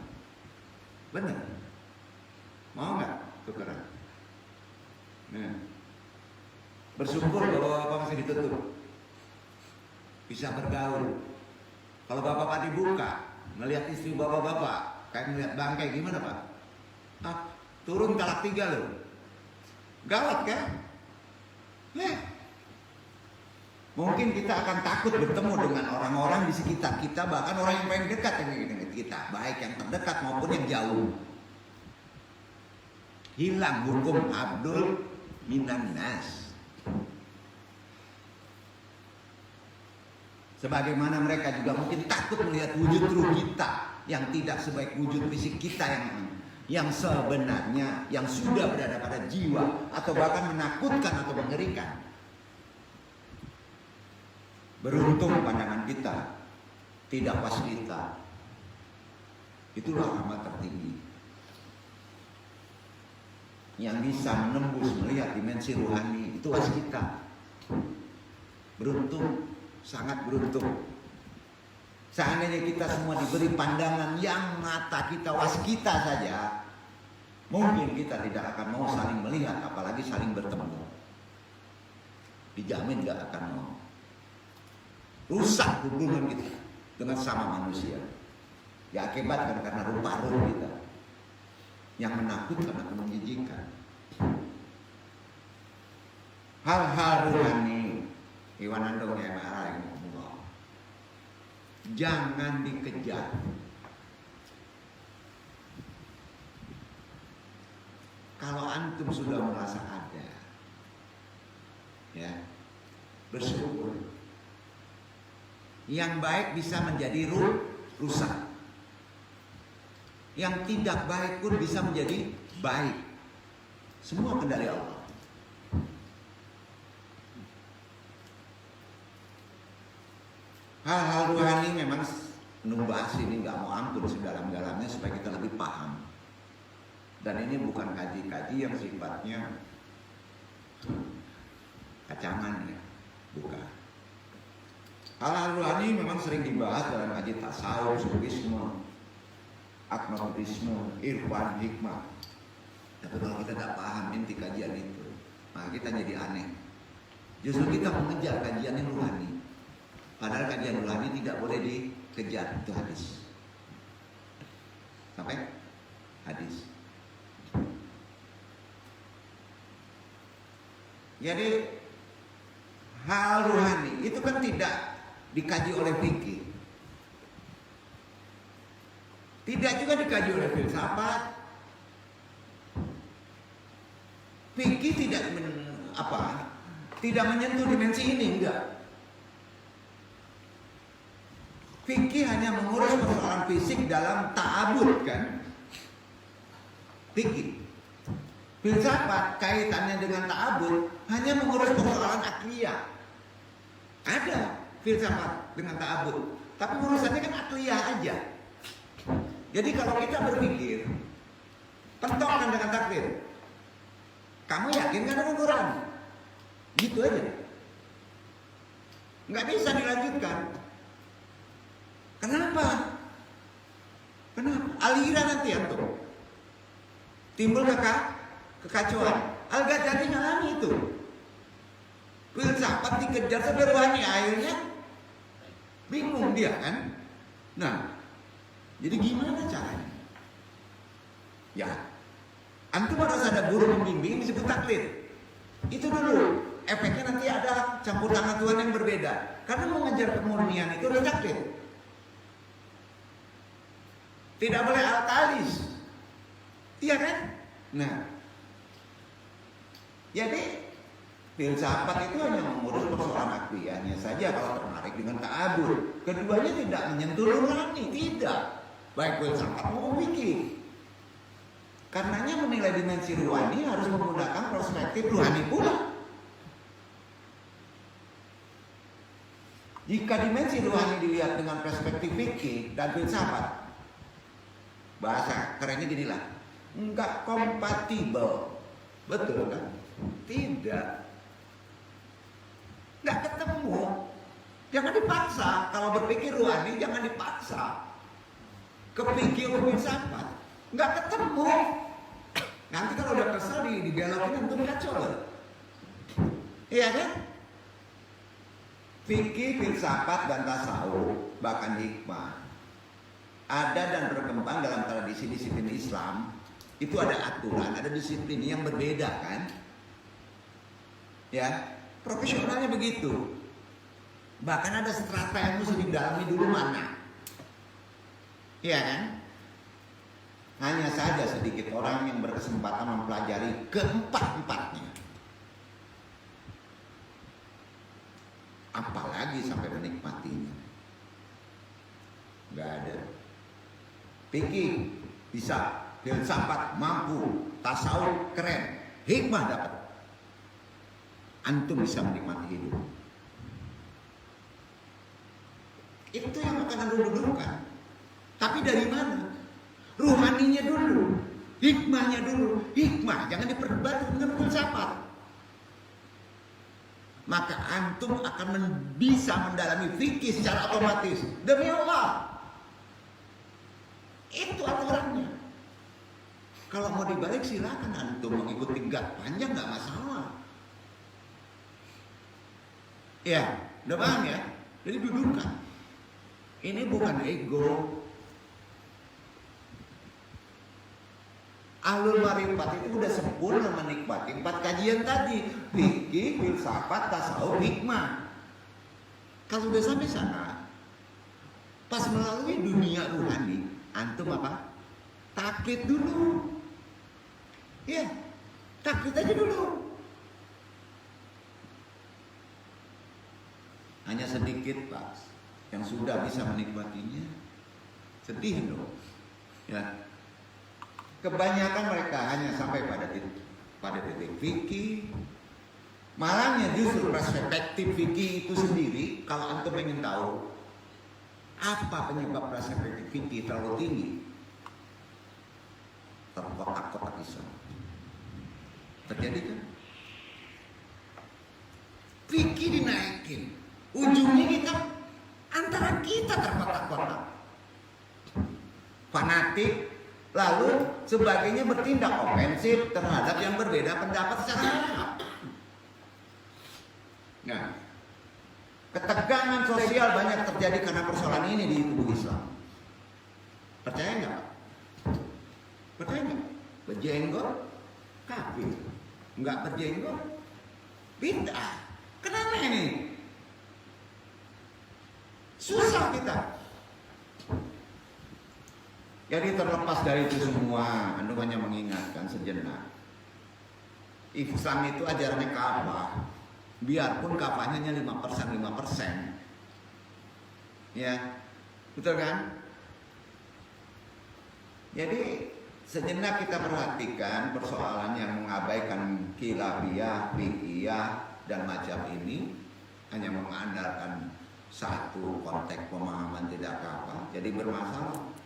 Benar. Mau nggak tukeran? Nah. Bersyukur kalau bapak masih ditutup. Bisa bergaul. Kalau bapak dibuka, melihat istri bapak-bapak, kayak melihat bangkai gimana Pak? Ah, turun talak 3 loh. Gawat kan? Mungkin kita akan takut bertemu dengan orang-orang di sekitar kita, bahkan orang yang paling dekat dengan kita, baik yang terdekat maupun yang jauh. Hilang hukum Abdul minan nas. Sebagaimana mereka juga mungkin takut melihat wujud ruh kita yang tidak sebaik wujud fisik kita yang sebenarnya, yang sudah berada pada jiwa atau bahkan menakutkan atau mengerikan. Beruntung pandangan kita tidak waslita. Itulah rahmat tertinggi yang bisa menembus melihat dimensi rohani. Itu waskita. Beruntung, sangat beruntung. Seandainya kita semua diberi pandangan yang mata kita waskita saja, mungkin kita tidak akan mau saling melihat, apalagi saling bertemu. Dijamin gak akan mau. Rusak hubungan kita dengan sama manusia. Diakibatkan karena rupa roh kita yang menakutkan atau menjijikkan. Hal-hal rohani, Iwanandong yang marah ini, jangan dikejar. Kalau antum sudah merasa ada, ya, bersyukur. Yang baik bisa menjadi rusak. Yang tidak baik pun bisa menjadi baik. Semua kendali Allah. Hal-hal rohani memang membahas ini nggak mau ampun sedalam-dalamnya supaya kita lebih paham. Dan ini bukan kaji-kaji yang sifatnya kacangan ya, bukan. Hal-hal rohani memang sering dibahas dalam kaji tasawuf, sufisme, agnostisme, irfan, hikmah. Tapi kalau kita tidak paham inti kajian itu, maka kita jadi aneh. Justru kita mengejar kajian yang rohani. Padahal kajian rohani tidak boleh dikejar, itu hadis. Sampai hadis. Jadi hal rohani itu kan tidak dikaji oleh fikih. Tidak juga dikaji oleh filsafat. Fikih tidak menyentuh dimensi ini, enggak. Fikih hanya mengurus persoalan fisik dalam ta'abud kan. Fikih. Filsafat kaitannya dengan ta'abud hanya mengurus persoalan akliyah. Ada filsafat dengan ta'abud, tapi urusannya kan akliyah aja. Jadi kalau kita berpikir, pentokkan dengan takdir. Kamu yakin kan dengan Quran? Gitu aja. Nggak bisa dilanjutkan. Kenapa? Aliran nanti antum timbul kekacauan. Al-Ghazali ngalami itu. Filsafat dikejar sampai rohani, akhirnya bingung dia kan. Nah, jadi gimana caranya? Ya, antum harus ada guru pembimbing disebut taklid. Itu dulu. Efeknya nanti ada campur tangan Tuhan yang berbeda. Karena mengejar kemurnian itu adalah taklid. Tidak boleh alkalis. Iya kan? Nah, jadi filsafat itu hanya mengurus persoalan akliyahnya saja kalau tertarik dengan ta'abud. Keduanya tidak menyentuh rohani, tidak. Baik filsafat maupun fikih. Karenanya menilai dimensi rohani harus menggunakan perspektif rohani pula. Jika dimensi rohani dilihat dengan perspektif fikih dan filsafat, bahasa kerennya ginilah, enggak kompatibel. Betul kan? Tidak. Nggak ketemu. Jangan dipaksa. Kalau berpikir rohani jangan dipaksa. Kepikir filsafat nggak ketemu. Nanti kalau udah kesel dibelokin untuk kacau. Iya kan? Fikih, filsafat dan tasawuf bahkan hikmah ada dan berkembang dalam tradisi disiplin Islam. Itu ada aturan, ada disiplin yang berbeda kan? Ya, profesionalnya begitu. Bahkan ada strata yang mesti didalami dulu mana. Iya kan? Hanya saja sedikit orang yang berkesempatan mempelajari keempat-empatnya. Apalagi sampai menikmatinya. Gak ada. Fikih bisa, filsafat mampu, tasawuf keren, hikmah dapat. Antum bisa menikmati hidup. Itu yang akan antum dudukkan. Tapi dari mana? Ruhaninya dulu, hikmahnya dulu. Hikmah jangan diperdebatkan dengan filsafat. Maka antum akan bisa mendalami fikih secara otomatis. Demi Allah. Itu aturannya. Kalau mau dibalik silakan antum mengikuti gat panjang nggak masalah. Ya, udah paham ya? Jadi dudukkan. Ini bukan ego. Ahlul marifat itu udah sempurna menikmati 4 kajian tadi. Fikih, filsafat, tasawuf, hikmah. Kalau udah sampai sana, pas melalui dunia rohani, antum apa? Taklid dulu. Ya, taklid aja dulu. Hanya sedikit Pak yang sudah bisa menikmatinya. Sedih dong. Ya. Kebanyakan mereka hanya sampai pada titik fikih. Malahnya justru perspektif fikih itu sendiri, kalau antum ingin tahu apa penyebab perspektif fikih terlalu tinggi, terkotak-kotak Islam. Terjadi kan? Fikih dinaikin, ujungnya kita antara kita terkotak-kotak, fanatik. Lalu sebagainya bertindak ofensif terhadap yang berbeda pendapat secara akal. Nah, ketegangan sosial banyak terjadi karena persoalan ini di tubuh Islam. Percaya nggak? Percaya nggak? Berjenggot kafir, nggak berjenggot bid'ah. Kenapa ini? Susah kita. Jadi terlepas dari itu semua, Anda hanya mengingatkan sejenak. Islam itu ajarannya kafah. Biarpun kafahnya hanya 5%. Ya, betul kan? Jadi sejenak kita perhatikan persoalan yang mengabaikan khilafiyah, fiqhiyah dan macam ini, hanya mengandalkan satu konteks pemahaman tidak kafah, jadi bermasalah.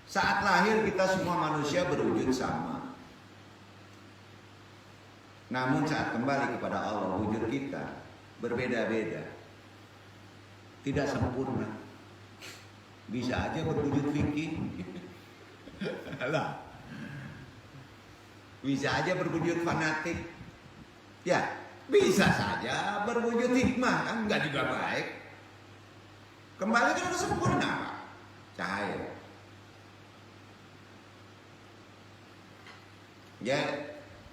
Saat lahir kita semua manusia berwujud sama. Namun saat kembali kepada Allah, wujud kita berbeda-beda. Tidak sempurna. Bisa aja berwujud fikih. Lah. Bisa aja berwujud fanatik. Ya, bisa saja berwujud hikmah, kan enggak juga baik. Kembali kan harus sempurna, Pak. Cahaya. Ya,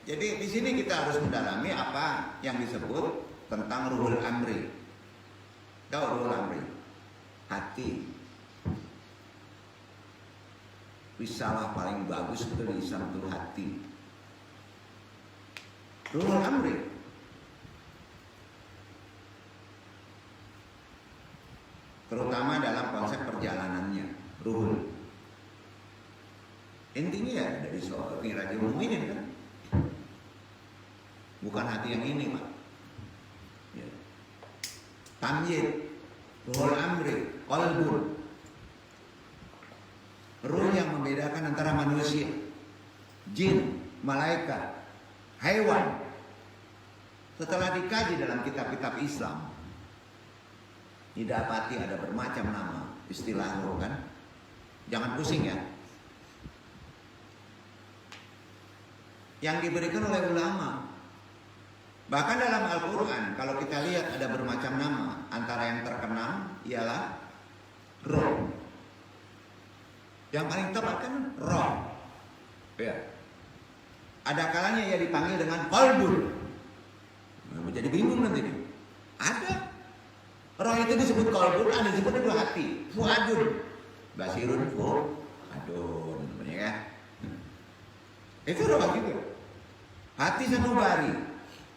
jadi di sini kita harus mendalami apa yang disebut tentang ruhul amri. Tahu ruhul amri? Hati. Risalah paling bagus itu di Islam itu hati. Ruhul amri. Terutama dalam konsep perjalanannya, ruhul. Intinya ya dari soal Mirajul Mukminin kan, bukan hati yang ini Pak. Ya. Tamyiz, ruhul amri, qalbun, ruh yang membedakan antara manusia, jin, malaikat, hewan. Setelah dikaji dalam kitab-kitab Islam, didapati ada bermacam nama istilah roh kan. Jangan pusing ya. Yang diberikan oleh ulama. Bahkan dalam Al-Quran, kalau kita lihat ada bermacam nama. Antara yang terkenal ialah roh. Yang paling tepat kan roh. Ya. Ada kalanya ia dipanggil dengan qalbun. Jadi bingung nanti nih. Ada. Roh itu disebut qalbun, ada disebut juga hati. Fuadun. Basirun fuadun. Ya. Itu roh juga. Hati sanubari,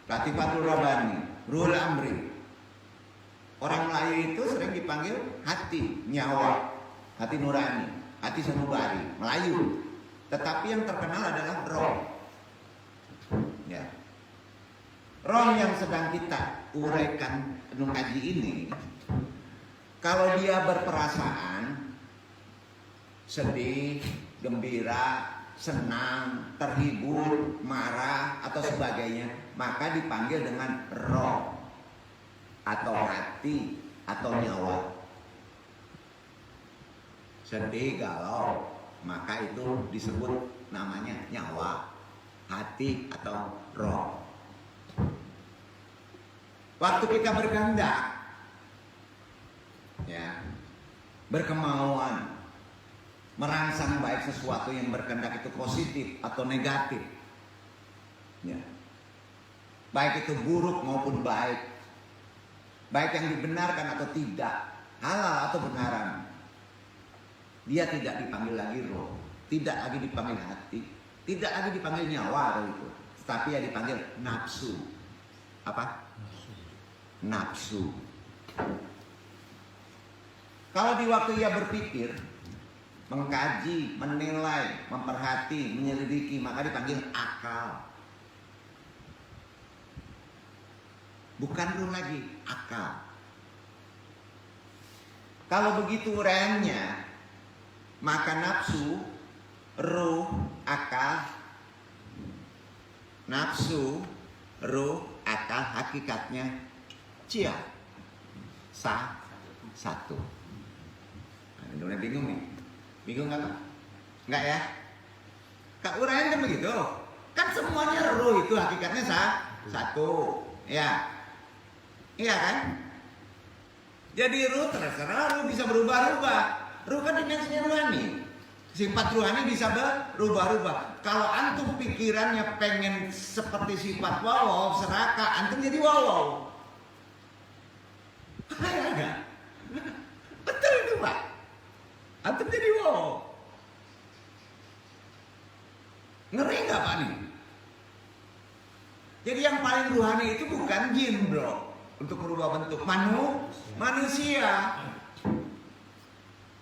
latifatul rabbani, ruhul amri. Orang Melayu itu sering dipanggil hati, nyawa, hati nurani, hati sanubari, Melayu. Tetapi yang terkenal adalah roh. Ya. Roh yang sedang kita uraikan kaji ini, kalau dia berperasaan, sedih, gembira, senang, terhibur, marah, atau sebagainya, maka dipanggil dengan roh atau hati atau nyawa. Sedih, galau, maka itu disebut namanya nyawa, hati atau roh. Waktu kita berkehendak, ya, berkemauan, merangsang baik sesuatu yang berkehendak itu positif atau negatif, ya. Baik itu buruk maupun baik, baik yang dibenarkan atau tidak, halal atau benaran, dia tidak dipanggil lagi roh, tidak lagi dipanggil hati, tidak lagi dipanggil nyawa roh itu, tapi ya dipanggil nafsu. Apa? Nafsu. Kalau di waktu ia berpikir, mengkaji, menilai, memperhati, menyelidiki, maka dipanggil akal. Bukan ruh lagi, akal. Kalau begitu uraiannya, maka nafsu, ruh, akal, nafsu, ruh, akal hakikatnya satu. Nah, udah bingung nih. Bingung nggak? Nggak ya? Kak uraian kan begitu. Kan semuanya roh itu hakikatnya satu. Ya. Iya kan? Jadi roh terserah, roh bisa berubah-ubah. Roh kan dimensinya rohani. Sifat rohani bisa berubah-ubah. Kalau antum pikirannya pengen seperti sifat wawaw, serakah, antum jadi wawaw. Enggak? Betul itu Pak. Antum jadi wow. Ngeri nggak Pak nih? Jadi yang paling ruhani itu bukan jin bro, untuk merubah bentuk manusia.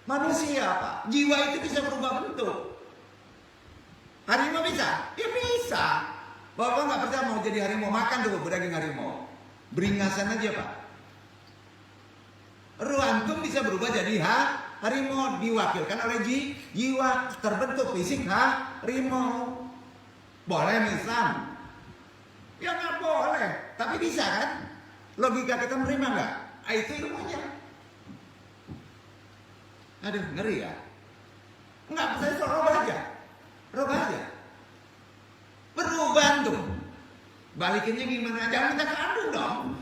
Manusia Pak. Jiwa itu bisa berubah bentuk. Harimau bisa? Ya bisa. Bapak nggak percaya mau jadi harimau, makan tuh daging harimau. Beringasan aja Pak. Ruh antum bisa berubah jadi harimau, diwakilkan oleh jiwa, terbentuk fisik harimau. Boleh misal? Ya nggak boleh, tapi bisa kan? Logika kita menerima nggak? Itu ilmunya. Aduh ngeri ya. Nggak, saya soal roh aja. Berubah tuh. Balikinnya gimana? Jangan minta kandung dong.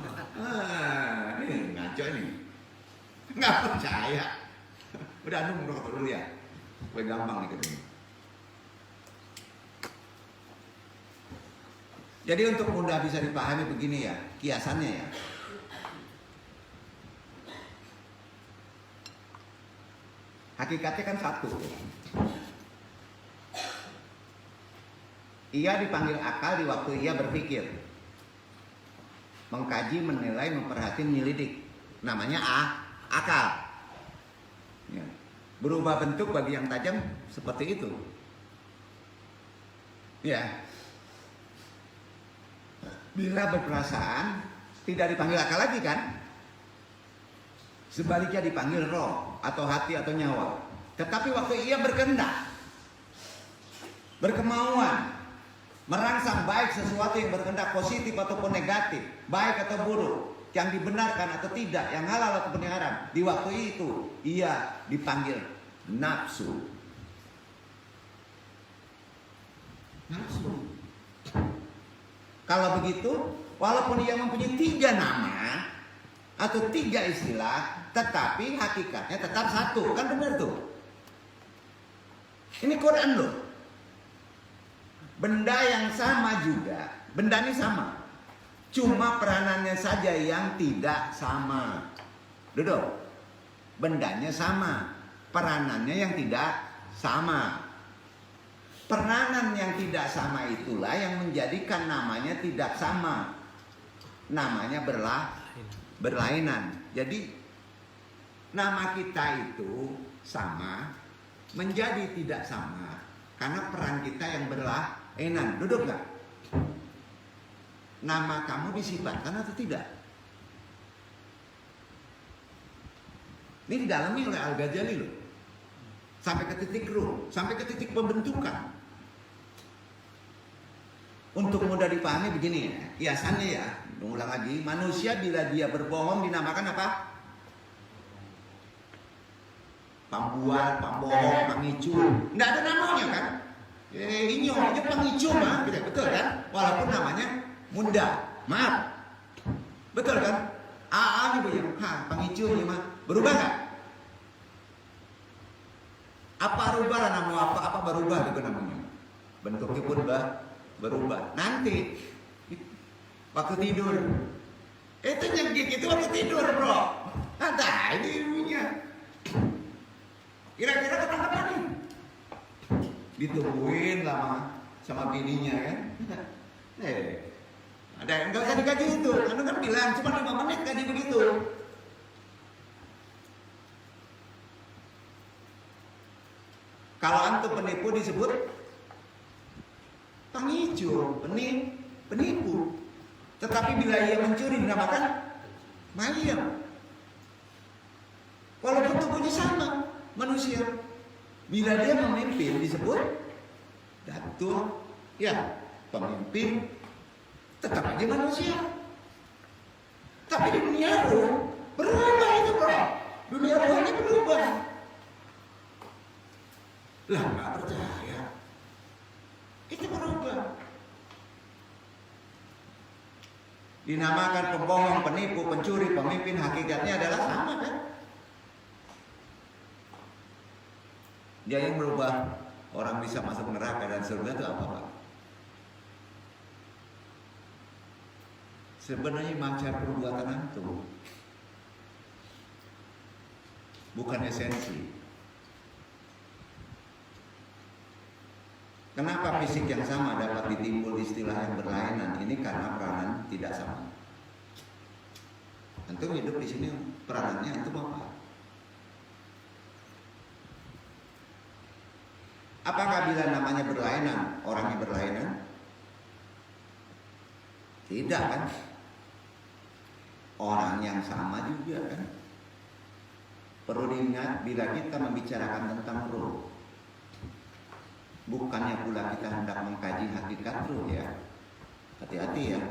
Ini ngaco ini. Nggak percaya. Udah antum ngerokok dulu ya. Gue gampang nih ketemu. Jadi untuk mudah bisa dipahami begini ya, kiasannya ya. Hakikatnya kan satu. Ia dipanggil akal di waktu ia berpikir. Mengkaji, menilai, memperhatikan, menyelidik. Namanya akal. Ya. Berubah bentuk bagi yang tajam seperti itu. Ya. Bila berperasaan tidak dipanggil akal lagi kan? Sebaliknya dipanggil roh atau hati atau nyawa. Tetapi waktu ia berkehendak, berkemauan, Merangsang baik sesuatu yang berkehendak positif ataupun negatif, baik atau buruk, yang dibenarkan atau tidak, yang halal ataupun yang haram. Di waktu itu ia dipanggil nafsu. Nafsu. Kalau begitu, walaupun ia mempunyai 3 nama atau 3 istilah, tetapi hakikatnya tetap satu. Kan benar tuh. Ini Quran loh. Benda yang sama juga. Benda ini sama. Cuma peranannya saja yang tidak sama. Duduk. Bendanya sama. Peranannya yang tidak sama. Peranan yang tidak sama itulah yang menjadikan namanya tidak sama. Namanya berlainan. Jadi nama kita itu sama menjadi tidak sama karena peran kita yang berlainan. Duduk gak? Nama kamu disifatkan atau tidak? Ini didalami oleh Al-Ghazali loh. Sampai ke titik ruh, sampai ke titik pembentukan. Untuk mudah dipahami begini ya, kiasannya ya, ulang lagi, manusia bila dia berbohong dinamakan apa? Pembual, pembohong, pengicu. Nggak ada namanya kan? Ini orangnya pengicu mah, betul kan? Walaupun namanya Munda, maaf, betul kan? AA nih begini, pengicu nih mah, berubah nggak? Apa rubah lah nama apa berubah itu namanya? Bentuknya pun berubah. Nanti waktu tidur, itu nyengkik itu waktu tidur bro. Ada ini ilmunya. Kira-kira ketangkap nih. Ditungguin lama sama bininya kan. Ada yang nggak usah dikaji itu. Anu kan bilang cuma 5 menit kaji begitu. Kalau antum penipu disebut pengicu, penipu. Tetapi bila ia mencuri dinamakan mayem. Walaupun tubuhnya sama manusia. Bila dia memimpin disebut datuk, ya pemimpin, tetap aja manusia. Tapi di dunia ruh berubah itu bro. Dunia ruh ini berubah. Lah nggak percaya. Itu berubah. Dinamakan pembohong, penipu, pencuri, pemimpin, hakikatnya adalah sama kan? Dia yang berubah orang bisa masuk neraka dan surga itu apa Pak? Sebenarnya macam perbuatan antum, bukan esensi. Kenapa fisik yang sama dapat ditimbul istilah yang berlainan? Ini karena peranan tidak sama. Antum hidup di sini peranannya antum apa? Apakah bila namanya berlainan, orangnya berlainan? Tidak kan? Orang yang sama juga kan? Perlu diingat bila kita membicarakan tentang ruh, bukannya pula kita hendak mengkaji hakikat ruh ya. Hati-hati ya.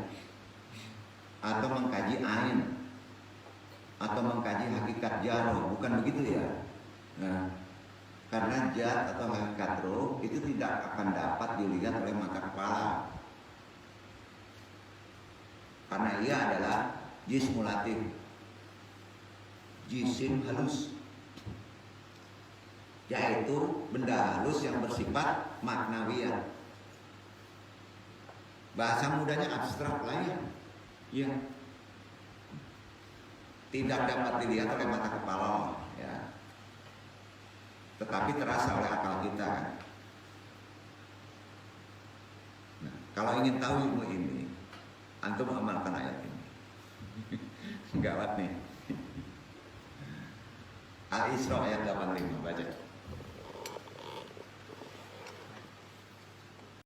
Atau mengkaji ain, atau mengkaji hakikat jaro, bukan begitu ya. Nah, karena jat atau hakikat roh itu tidak akan dapat dilihat oleh mata kepala. Karena ia adalah jismulatif, jisim halus, yaitu benda halus yang bersifat maknawiyah. Bahasa mudahnya abstrak lah ya. Ya. Tidak dapat dilihat oleh mata kepala ya. Tetapi terasa oleh akal kita kan. Nah, kalau ingin tahu ilmu ini, antum amalkan ayat ini. Gawat nih. Al-Isra ayat 85 baca.